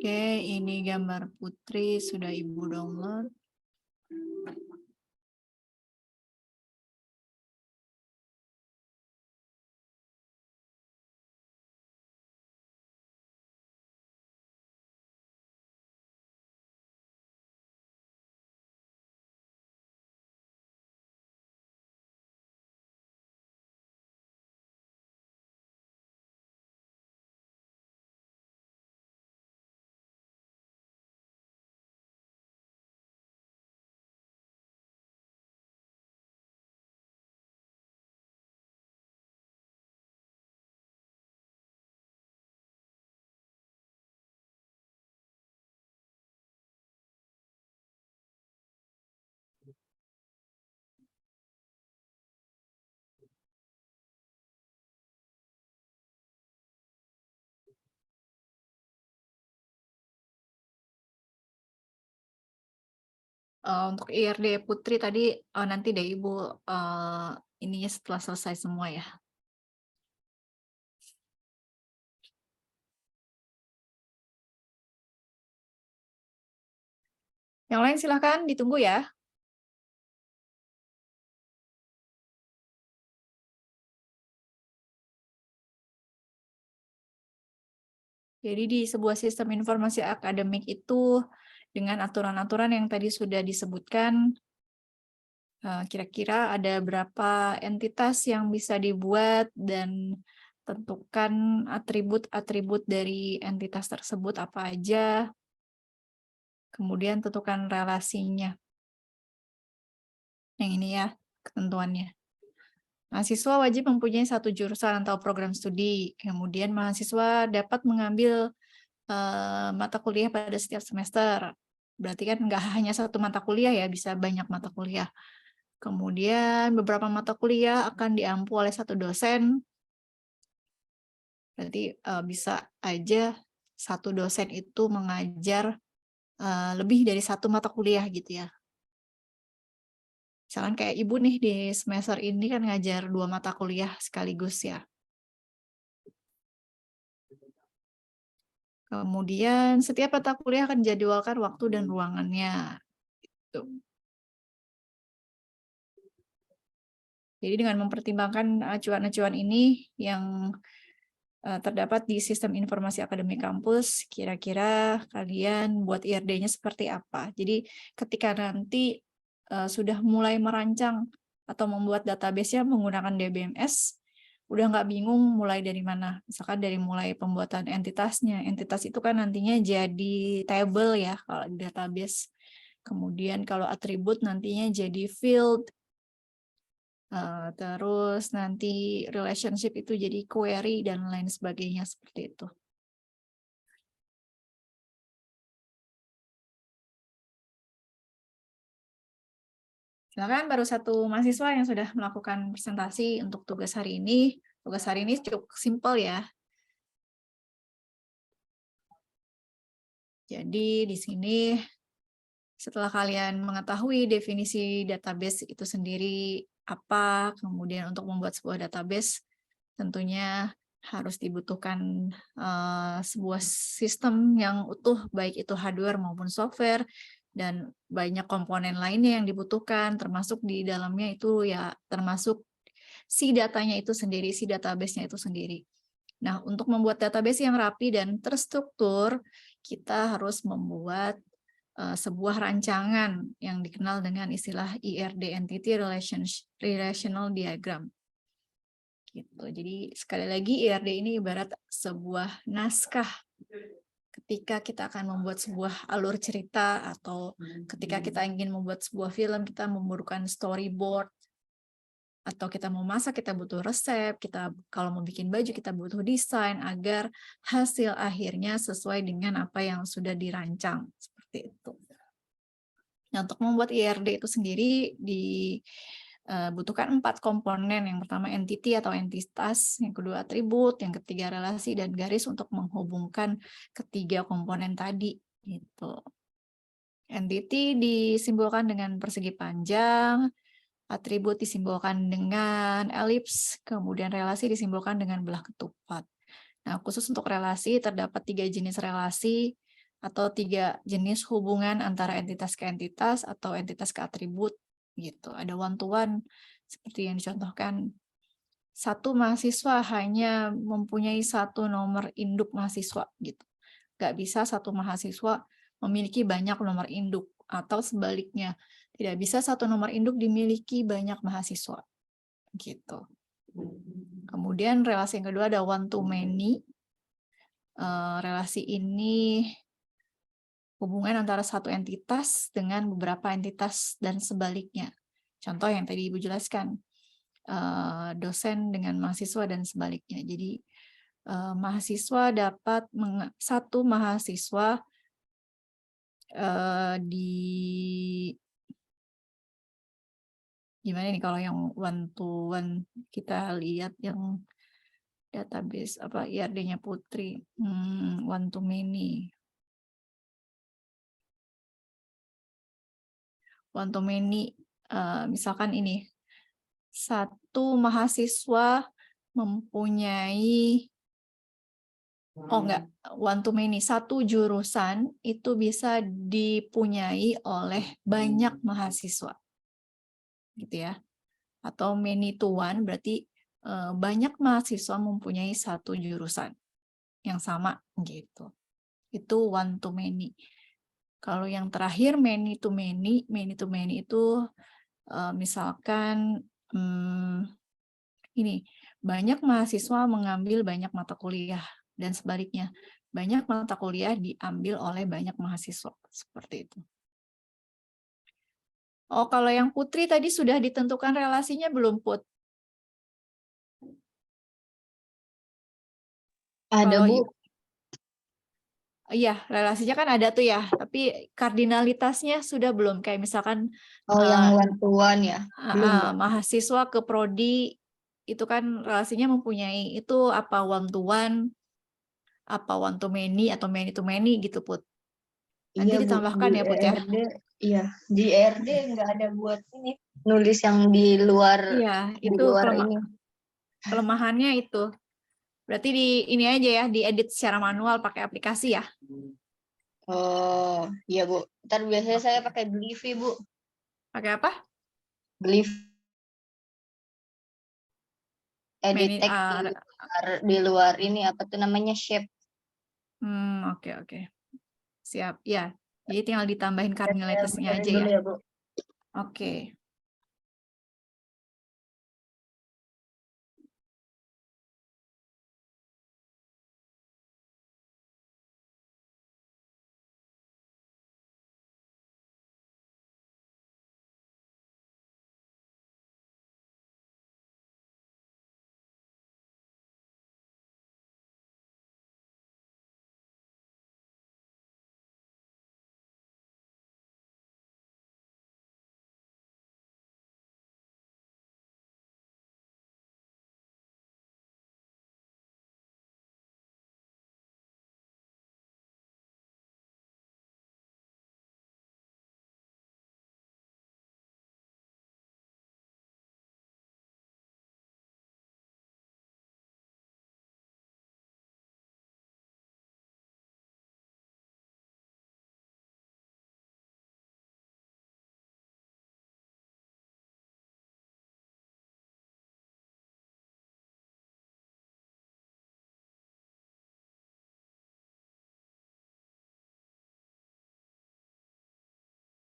Oke, ini gambar Putri sudah Ibu download. Untuk IRD Putri tadi nanti deh Ibu ininya setelah selesai semua ya. Yang lain silahkan ditunggu ya. Jadi di sebuah sistem informasi akademik itu dengan aturan-aturan yang tadi sudah disebutkan, kira-kira ada berapa entitas yang bisa dibuat dan tentukan atribut-atribut dari entitas tersebut apa aja, kemudian tentukan relasinya. Yang ini ya, ketentuannya. Mahasiswa wajib mempunyai satu jurusan atau program studi. Kemudian mahasiswa dapat mengambil mata kuliah pada setiap semester. Berarti kan nggak hanya satu mata kuliah ya, bisa banyak mata kuliah. Kemudian beberapa mata kuliah akan diampu oleh satu dosen. Berarti bisa aja satu dosen itu mengajar lebih dari satu mata kuliah gitu ya. Misalkan kayak Ibu nih di semester ini kan ngajar 2 mata kuliah sekaligus ya. Kemudian setiap mata kuliah akan dijadwalkan waktu dan ruangannya. Gitu. Jadi dengan mempertimbangkan acuan-acuan ini yang terdapat di sistem informasi akademik kampus, kira-kira kalian buat IRD-nya seperti apa. Jadi ketika nanti sudah mulai merancang atau membuat database-nya menggunakan DBMS, udah nggak bingung mulai dari mana. Misalkan dari mulai pembuatan entitasnya. Entitas itu kan nantinya jadi table ya kalau di database. Kemudian kalau atribut nantinya jadi field. Terus nanti relationship itu jadi query dan lain sebagainya seperti itu. Silakan baru satu mahasiswa yang sudah melakukan presentasi untuk tugas hari ini. Tugas hari ini cukup simpel ya. Jadi di sini setelah kalian mengetahui definisi database itu sendiri apa, kemudian untuk membuat sebuah database tentunya harus dibutuhkan sebuah sistem yang utuh, baik itu hardware maupun software, dan banyak komponen lainnya yang dibutuhkan, termasuk di dalamnya itu ya termasuk si datanya itu sendiri, si database-nya itu sendiri. Nah, untuk membuat database yang rapi dan terstruktur, kita harus membuat sebuah rancangan yang dikenal dengan istilah IRD, Entity Relational Diagram. Gitu. Jadi sekali lagi IRD ini ibarat sebuah naskah ketika kita akan membuat sebuah alur cerita atau ketika kita ingin membuat sebuah film, kita memerlukan storyboard, atau kita mau masak, kita butuh resep, kita kalau mau bikin baju, kita butuh desain agar hasil akhirnya sesuai dengan apa yang sudah dirancang. Seperti itu. Nah, untuk membuat IRD itu sendiri dibutuhkan 4 komponen. Yang pertama entity atau entitas, yang kedua atribut, yang ketiga relasi, dan garis untuk menghubungkan ketiga komponen tadi. Gitu. Entity disimbolkan dengan persegi panjang, atribut disimbolkan dengan elips, kemudian relasi disimbolkan dengan belah ketupat. Nah, khusus untuk relasi, terdapat 3 jenis relasi atau 3 jenis hubungan antara entitas ke entitas atau entitas ke atribut. Gitu. Ada one-to-one, seperti yang dicontohkan. Satu mahasiswa hanya mempunyai satu nomor induk mahasiswa. Gitu. Nggak bisa satu mahasiswa memiliki banyak nomor induk, atau sebaliknya. Tidak bisa satu nomor induk dimiliki banyak mahasiswa. Gitu. Kemudian relasi yang kedua ada one to many. Relasi ini hubungan antara satu entitas dengan beberapa entitas dan sebaliknya. Contoh yang tadi Ibu jelaskan, dosen dengan mahasiswa dan sebaliknya. Jadi mahasiswa dapat satu mahasiswa gimana nih kalau yang one to one, kita lihat yang database apa IRD-nya Putri, one to many. One to many, misalkan ini, satu mahasiswa mempunyai, one to many, satu jurusan itu bisa dipunyai oleh banyak mahasiswa. Gitu ya. Atau many to one berarti banyak mahasiswa mempunyai satu jurusan. yang sama gitu. Itu one to many. Kalau yang terakhir many to many itu misalkan ini banyak mahasiswa mengambil banyak mata kuliah dan sebaliknya banyak mata kuliah diambil oleh banyak mahasiswa seperti itu. Oh, kalau yang Putri tadi sudah ditentukan relasinya belum, Put? Ada, Kalau Bu. iya, relasinya kan ada tuh ya, tapi kardinalitasnya sudah belum? Kayak misalkan Oh, yang one to one ya? Belum, Bu. mahasiswa ke prodi itu kan relasinya mempunyai itu apa one to one, apa one to many atau many to many gitu, Put. Nanti Iya, Bu. ditambahkan Di ya, Put ya. ERD, iya. Di ERD nggak ada buat ini. Nulis yang di luar Iya, di itu luar ini. kelemahannya itu. Berarti ini aja ya, diedit secara manual pakai aplikasi ya. Oh, iya, Bu. Ntar biasanya saya pakai Glyph, Bu. Pakai apa? Glyph. Edit Many, text di luar ini apa tuh namanya shape. oke. Siap, ya. Jadi tinggal ditambahin Saya kardinalitasnya benerin aja dulu ya. ya, Bu. Oke.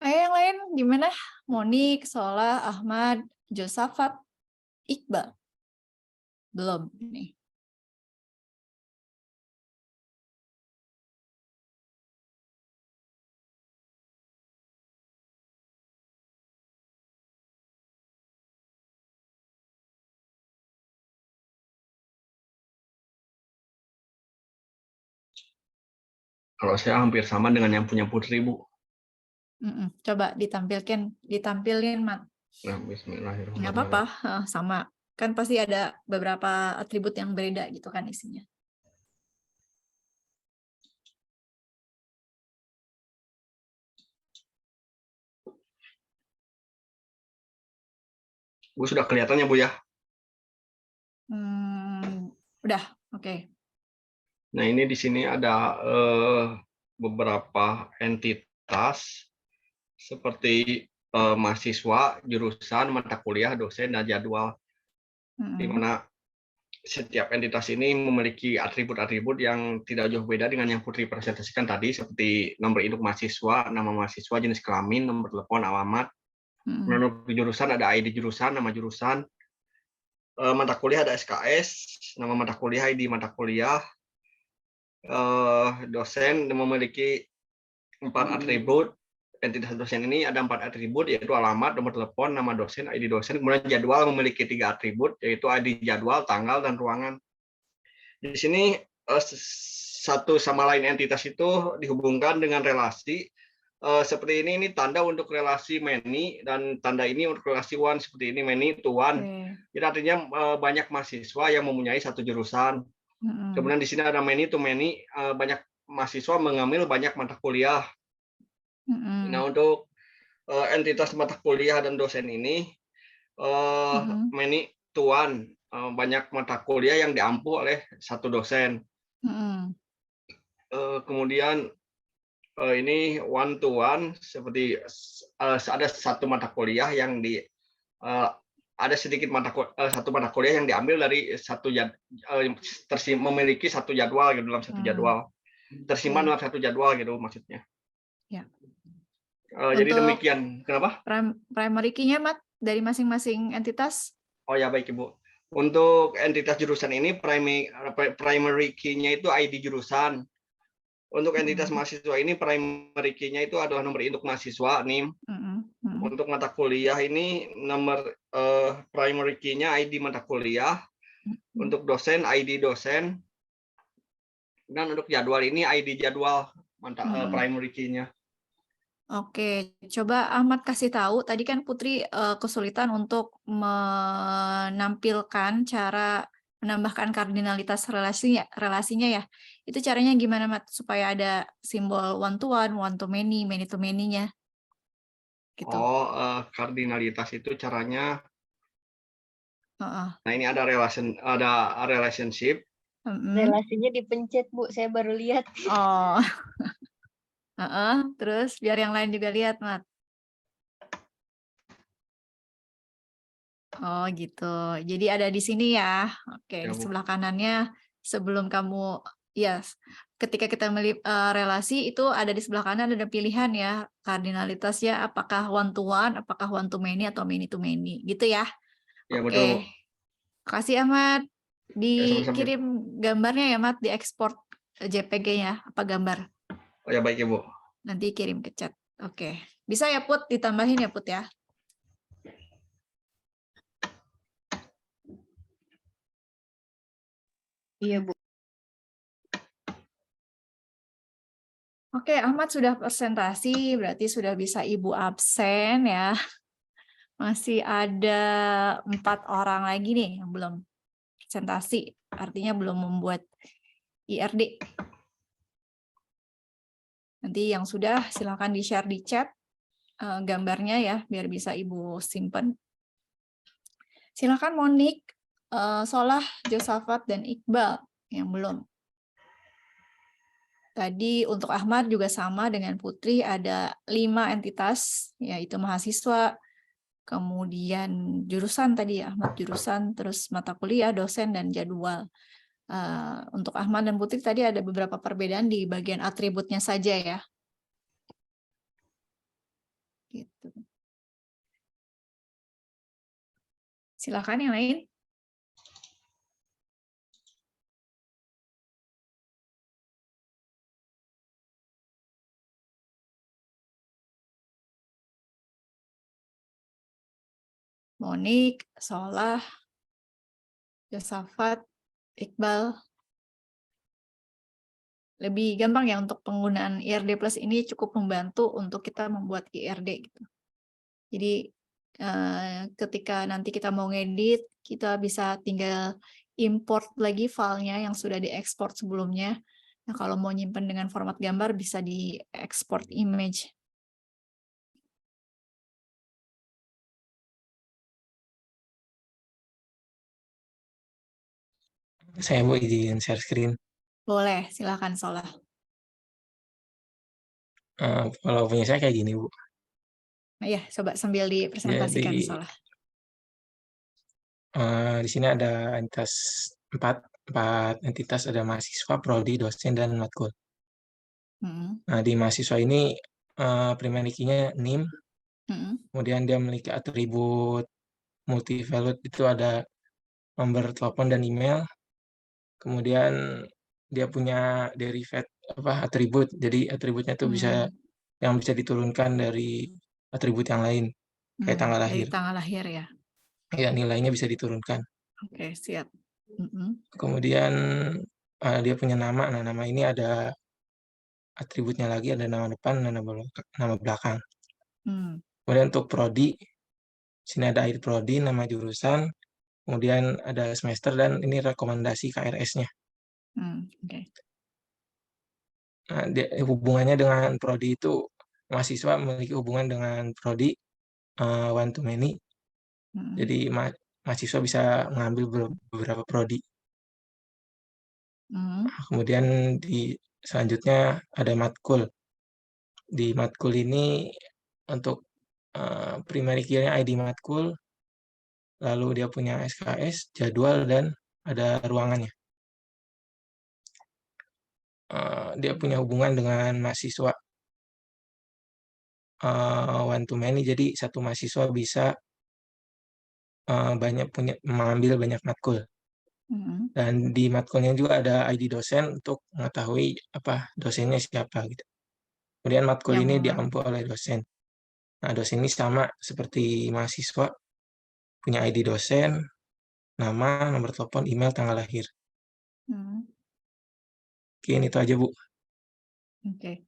Ayo yang lain gimana? Monik, Sola, Ahmad, Josafat, Iqbal. Belum nih. Kalau saya hampir sama dengan yang punya Putri, Bu. Coba ditampilin, Mat. Nah, Nggak bismillahirrahmanirrahim. apa-apa, sama. Kan pasti ada beberapa atribut yang beda gitu kan isinya. Bu, sudah kelihatannya, Bu, ya? Udah, oke. Nah, ini di sini ada beberapa entitas seperti mahasiswa, jurusan, mata kuliah, dosen, dan jadwal. Di mana setiap entitas ini memiliki atribut-atribut yang tidak jauh beda dengan yang Putri presentasikan tadi, seperti nomor induk mahasiswa, nama mahasiswa, jenis kelamin, nomor telepon, alamat. Nomor jurusan ada ID jurusan, nama jurusan. Mata kuliah ada SKS, nama mata kuliah, ID mata kuliah. Dosen memiliki 4 atribut. Entitas dosen ini ada 4 atribut, yaitu alamat, nomor telepon, nama dosen, ID dosen. Kemudian jadwal memiliki 3 atribut, yaitu ID jadwal, tanggal, dan ruangan. Di sini satu sama lain entitas itu dihubungkan dengan relasi. Seperti ini tanda untuk relasi many, dan tanda ini untuk relasi one, seperti ini many to one. Jadi artinya banyak mahasiswa yang mempunyai satu jurusan. Kemudian di sini ada many to many, banyak mahasiswa mengambil banyak mata kuliah. Nah, untuk entitas mata kuliah dan dosen ini many to one, banyak mata kuliah yang diampu oleh satu dosen. Kemudian ini one to one, seperti ada satu mata kuliah yang ada sedikit satu mata kuliah yang diambil dari memiliki satu jadwal gitu, dalam satu jadwal. Tersimpan dalam satu jadwal gitu maksudnya. Ya. Jadi Untuk demikian. Kenapa? Primary key-nya, Mat, dari masing-masing entitas? Oh ya, baik Ibu. Untuk entitas jurusan ini primary key-nya itu ID jurusan. Untuk entitas mahasiswa ini primary key-nya itu adalah nomor induk mahasiswa, NIM. Untuk mata kuliah ini nomor primary key-nya ID mata kuliah. Untuk dosen ID dosen. Dan untuk jadwal ini ID jadwal primary key-nya. Oke, coba Ahmad kasih tahu. Tadi kan Putri kesulitan untuk menampilkan cara menambahkan kardinalitas relasinya ya. Itu caranya gimana, Mat? Supaya ada simbol one to many to many-nya. Gitu. Oh, kardinalitas itu caranya. Nah, ini ada relationship. Relasinya dipencet, Bu. Saya baru lihat. Oh. Terus biar yang lain juga lihat, Mat. Oh gitu. Jadi ada di sini ya. Oke, Ya, di Bu. sebelah kanannya sebelum kamu ketika kita relasi itu ada di sebelah kanan ada pilihan ya kardinalitasnya apakah one to one, apakah one to many atau many to many gitu ya. Ya, betul, Bu. Oke. Kasih Ahmad. Ya, sama-sama. Dikirim gambarnya ya, Mat, diekspor JPG-nya apa gambar? Oh ya, baik ya, Bu. Nanti kirim ke chat. Oke. Bisa ya, Put, ditambahin ya, Put ya. Iya, Bu. Oke, Ahmad sudah presentasi, berarti sudah bisa Ibu absen ya. Masih ada 4 orang lagi nih yang belum presentasi, artinya belum membuat IRD. Nanti yang sudah silakan di-share di chat gambarnya ya, biar bisa Ibu simpan. Silakan Monik, Solah, Josafat, dan Iqbal yang belum. Tadi untuk Ahmad juga sama dengan Putri, ada 5 entitas, yaitu mahasiswa, kemudian jurusan tadi ya, Ahmad jurusan, terus mata kuliah, dosen, dan jadwal. Untuk Ahmad dan Putri tadi ada beberapa perbedaan di bagian atributnya saja ya. Gitu. Silakan yang lain. Monik, Solah, Josafat, Iqbal. Lebih gampang ya untuk penggunaan IRD Plus ini cukup membantu untuk kita membuat IRD gitu. Jadi ketika nanti kita mau ngedit, kita bisa tinggal import lagi filenya yang sudah diekspor sebelumnya. Nah, kalau mau nyimpen dengan format gambar bisa diekspor image. Saya mau izin share screen. Boleh, silakan Solah. Kalau punya saya kayak gini, Bu. Nah, ya, coba sambil dipresentasikan Jadi, Solah. di sini ada empat entitas, ada mahasiswa, prodi, dosen, dan matkul. Nah, di mahasiswa ini primary key-nya NIM, kemudian dia memiliki atribut multi-valued, itu ada nomor telepon dan email, kemudian dia punya derivative atribut, jadi atributnya itu yang bisa diturunkan dari atribut yang lain, kayak tanggal lahir. Dari tanggal lahir ya. Ya, nilainya bisa diturunkan. Oke, siap. Kemudian dia punya nama. Nah, nama ini ada atributnya lagi, ada nama depan dan nama belakang. Kemudian untuk prodi, sini ada ID prodi, nama jurusan, kemudian ada semester, dan ini rekomendasi KRS-nya. Nah, hubungannya dengan prodi itu, mahasiswa memiliki hubungan dengan prodi one to many. Jadi mahasiswa bisa mengambil beberapa prodi. Kemudian selanjutnya ada matkul. Di matkul ini untuk primary key-nya ID matkul, lalu dia punya SKS, jadwal, dan ada ruangannya. Dia punya hubungan dengan mahasiswa one to many, jadi satu mahasiswa bisa mengambil banyak matkul. Dan di matkulnya juga ada ID dosen untuk mengetahui dosennya siapa gitu. Kemudian matkul ini diampu oleh dosen. Nah, dosen ini sama seperti mahasiswa, punya ID dosen, nama, nomor telepon, email, tanggal lahir. Oke, itu aja, Bu. Oke.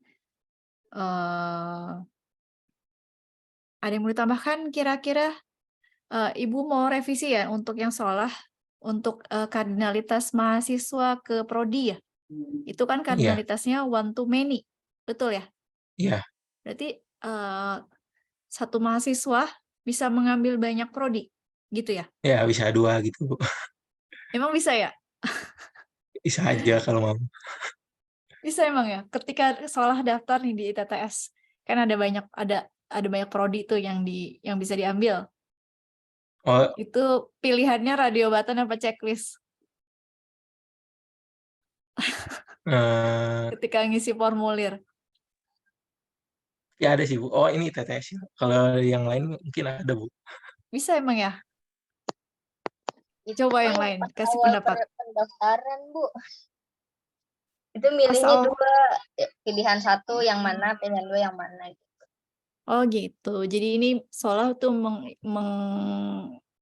Ada yang mau ditambahkan kira-kira? Ibu mau revisi ya untuk yang soal untuk kardinalitas mahasiswa ke prodi ya? Itu kan kardinalitasnya one to many, betul ya? Iya. Berarti satu mahasiswa bisa mengambil banyak prodi, gitu ya? Ya, bisa 2 gitu, Bu. Emang bisa ya? Bisa aja kalau mau. Bisa emang ya? Ketika salah daftar nih di ITTS, kan ada banyak prodi tuh yang bisa diambil. Oh, Itu pilihannya radio button apa checklist? Ketika ngisi formulir. ya ada sih, Bu. Oh, ini TTS ya. Kalau yang lain mungkin ada, Bu. Bisa emang ya? Itu Coba yang lain, pas kasih awal pendapat. pendaftaran, Bu. Itu milihnya 2, pilihan 1 yang mana, pilihan 2 yang mana. Oh gitu. Jadi ini seolah tuh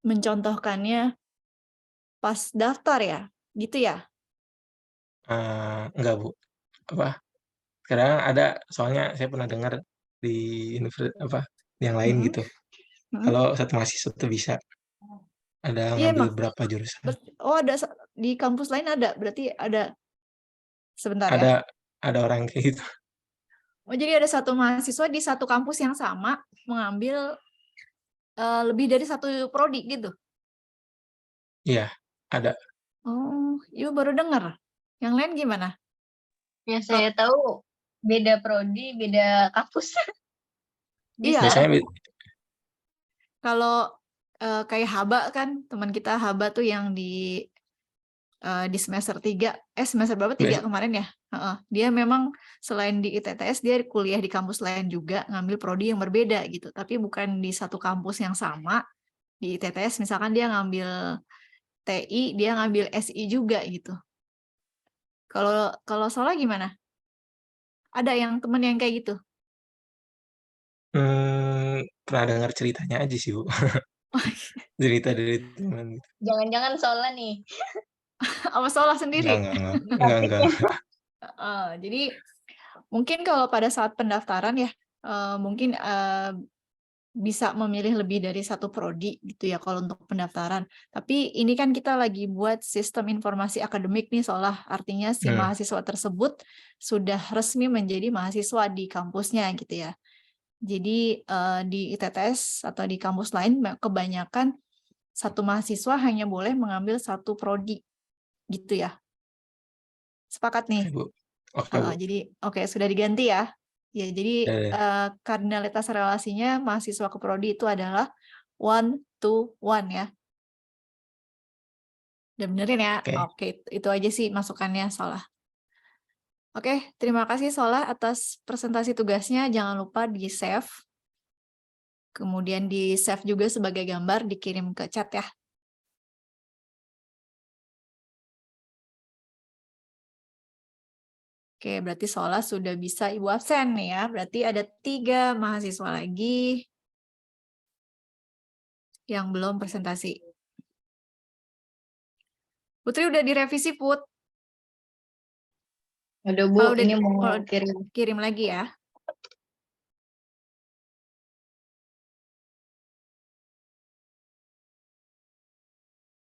mencontohkannya pas daftar ya? Gitu ya? Enggak, Bu. Sekarang ada, soalnya saya pernah dengar di yang lain gitu. Kalau satu mahasiswa itu bisa ada Iya ngambil emang. berapa jurusan. Oh ada di kampus lain ada. Berarti ada sebentar ya. Ada orang kayak gitu. Oh jadi ada satu mahasiswa di satu kampus yang sama mengambil lebih dari satu prodi gitu. Iya, ada. Oh, ibu baru dengar. Yang lain gimana? Ya saya tahu beda prodi, beda kampus. Iya. Biasanya Kalau kayak Haba kan, teman kita Haba tuh yang di semester 3, semester berapa? 3 kemarin ya? Dia memang selain di ITTS, dia kuliah di kampus lain juga, ngambil prodi yang berbeda gitu. Tapi bukan di satu kampus yang sama. Di ITTS misalkan dia ngambil TI, dia ngambil SI juga gitu. Kalau Sola gimana? Ada yang temen yang kayak gitu? pernah dengar ceritanya aja sih, Bu. Cerita dari teman. Jangan-jangan Sola nih. Apa Sola sendiri? Enggak. Jadi mungkin kalau pada saat pendaftaran ya, mungkin bisa memilih lebih dari satu prodi gitu ya kalau untuk pendaftaran. Tapi ini kan kita lagi buat sistem informasi akademik nih, seolah artinya si mahasiswa tersebut sudah resmi menjadi mahasiswa di kampusnya gitu ya. Jadi di ITTS atau di kampus lain kebanyakan satu mahasiswa hanya boleh mengambil satu prodi gitu ya. Sepakat nih. Oke, Bu. Jadi sudah diganti ya. Ya, jadi kardinalitas relasinya mahasiswa ke prodi itu adalah 1 to 1 ya. Udah benerin ya? Oke, itu aja sih masukannya Solah. Oke, terima kasih Solah atas presentasi tugasnya. Jangan lupa di-save. Kemudian di-save juga sebagai gambar, dikirim ke chat ya. Oke, berarti Solah sudah bisa Ibu absen nih ya. Berarti ada 3 mahasiswa lagi yang belum presentasi. Putri udah direvisi, Put. Udah, Bu. Ini mau kirim lagi ya.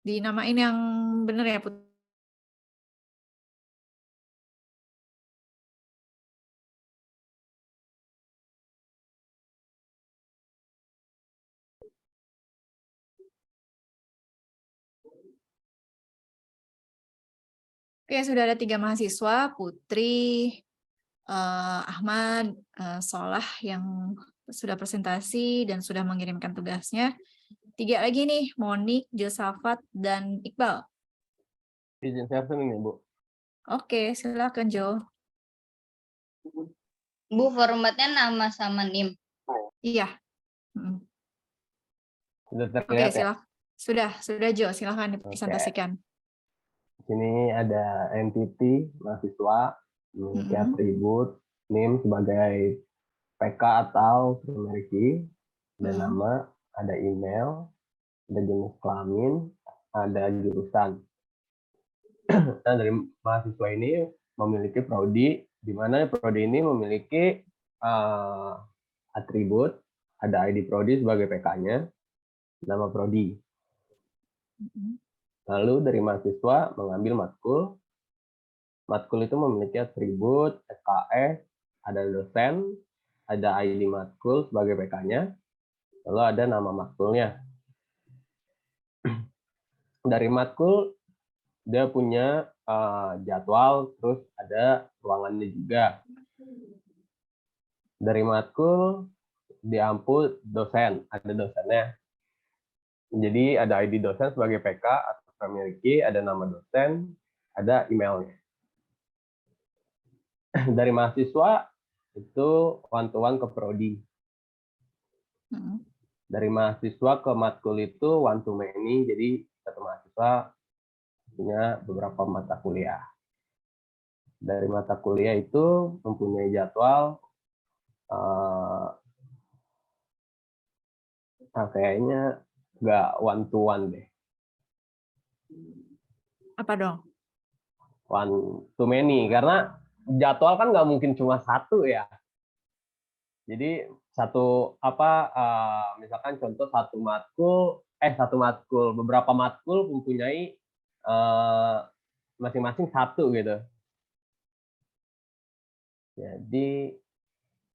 Dinamain yang bener ya, Put. Oke, sudah ada 3 mahasiswa, Putri, Ahmad, Solah yang sudah presentasi dan sudah mengirimkan tugasnya. 3 lagi nih, Monik, Josafat, dan Iqbal. Izin sharing nih, Bu. Oke, silakan Jo. Bu, formatnya nama sama NIM. Iya. Mm. Sudah Oke, terlihat ya? Sudah Jo, silakan dipresentasikan. Di sini ada entity mahasiswa, memiliki atribut, NIM sebagai PK atau primary key, ada nama, ada email, ada jenis kelamin, ada jurusan. Nah, dari mahasiswa ini memiliki prodi, di mana prodi ini memiliki atribut, ada ID prodi sebagai PK-nya, nama prodi. Lalu dari mahasiswa mengambil matkul. Matkul itu memiliki atribut, SKS, ada dosen, ada ID matkul sebagai PK-nya, lalu ada nama matkulnya. Dari matkul, dia punya jadwal, terus ada ruangannya juga. Dari matkul, diampul dosen, ada dosennya. Jadi ada ID dosen sebagai PK atau primary key, ada nama dosen, ada emailnya. Dari mahasiswa itu one-to-one ke prodi. Dari mahasiswa ke matkul itu one-to-many, jadi satu mahasiswa punya beberapa mata kuliah. Dari mata kuliah itu mempunyai jadwal, kayaknya nggak one-to-one deh. Apa dong? One-to-many, karena jadwal kan nggak mungkin cuma satu ya. Jadi misalkan contoh satu matkul, beberapa matkul mempunyai masing-masing satu gitu. Jadi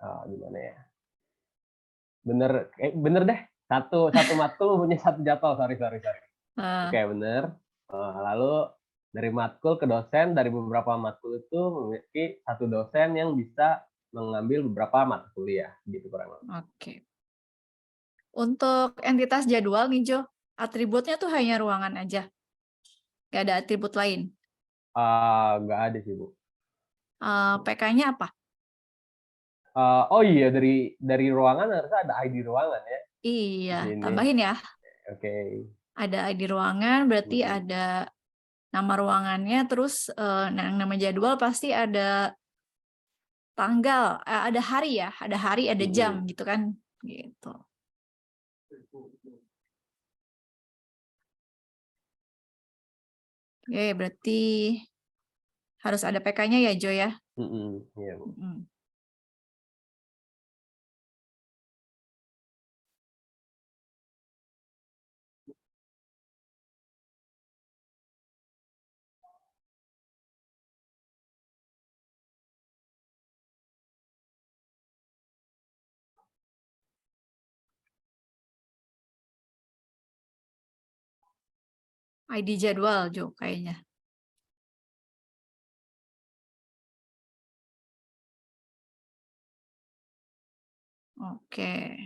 gimana ya? Bener deh. Satu matkul mempunyai satu jadwal. Sorry. Oke, bener. Lalu dari matkul ke dosen, dari beberapa matkul itu memiliki satu dosen yang bisa mengambil beberapa mata kuliah, gitu kurang lebih. Oke. Untuk entitas jadwal nih Jo, atributnya tuh hanya ruangan aja, nggak ada atribut lain. Nggak ada sih, Bu. PK-nya apa? Oh iya, dari ruangan harusnya ada ID ruangan ya. Iya, Ini. tambahin ya. Oke. Ada ID ruangan, berarti ada nama ruangannya, terus nama jadwal pasti ada tanggal, ada hari ya, ada hari, ada jam gitu kan, gitu. Oke, berarti harus ada PK-nya ya Jo ya. Iya, Bu. ID jadwal Jo kayaknya. Oke.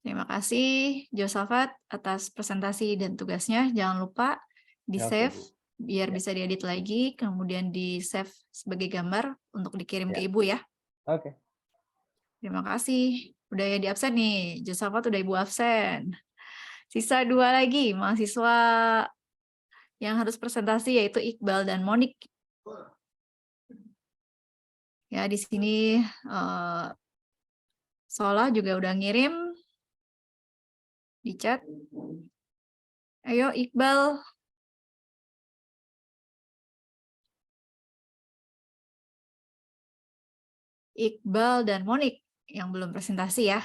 Terima kasih Josafat atas presentasi dan tugasnya. Jangan lupa di-save biar bisa diedit lagi, kemudian di-save sebagai gambar untuk dikirim ke Ibu ya. Oke. Terima kasih. Udah ya di absen nih. Josafat udah Ibu absen. Sisa 2 lagi mahasiswa yang harus presentasi yaitu Iqbal dan Monik. Ya, di sini Sola juga udah ngirim di chat. Ayo Iqbal. Iqbal dan Monik yang belum presentasi ya.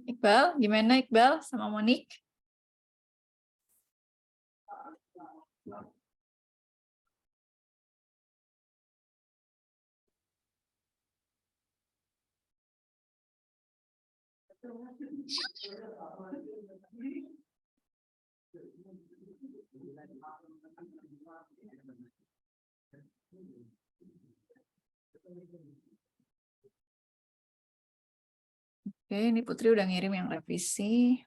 Iqbal, gimana Iqbal sama Monik? Oke, ini Putri udah ngirim yang revisi.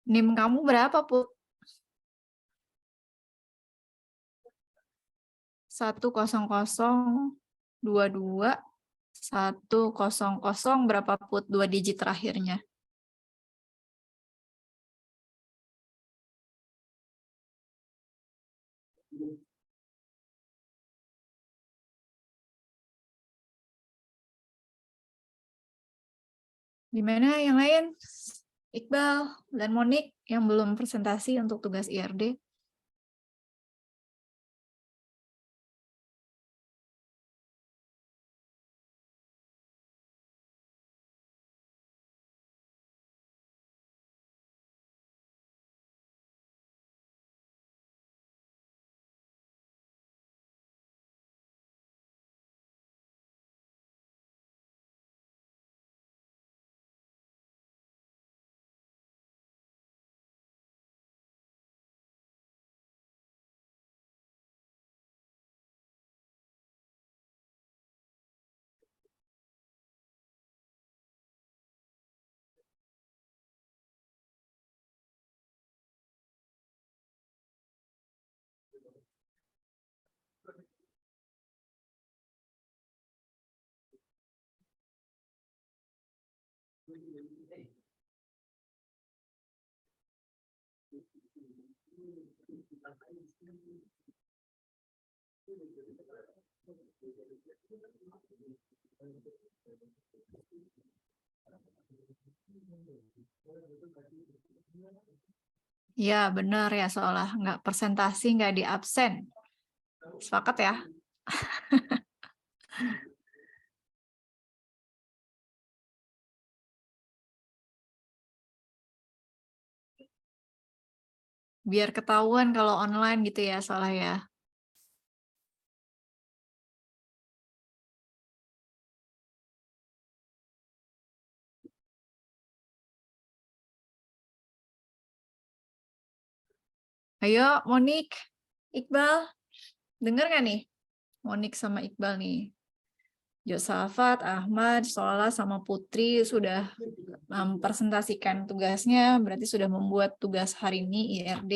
NIM kamu berapa, Put? 10022 100 berapa, Put? 2 digit terakhirnya. Gimana yang lain? Iqbal dan Monik yang belum presentasi untuk tugas IRD. Ya, benar ya, soalnya nggak presentasi, nggak di absen. Sepakat ya? Biar ketahuan kalau online gitu ya, soalnya ya. Ayo, Monik, Iqbal, denger nggak nih? Monik sama Iqbal nih. Josafat, Ahmad, Sola, sama Putri sudah mempresentasikan tugasnya, berarti sudah membuat tugas hari ini IRD.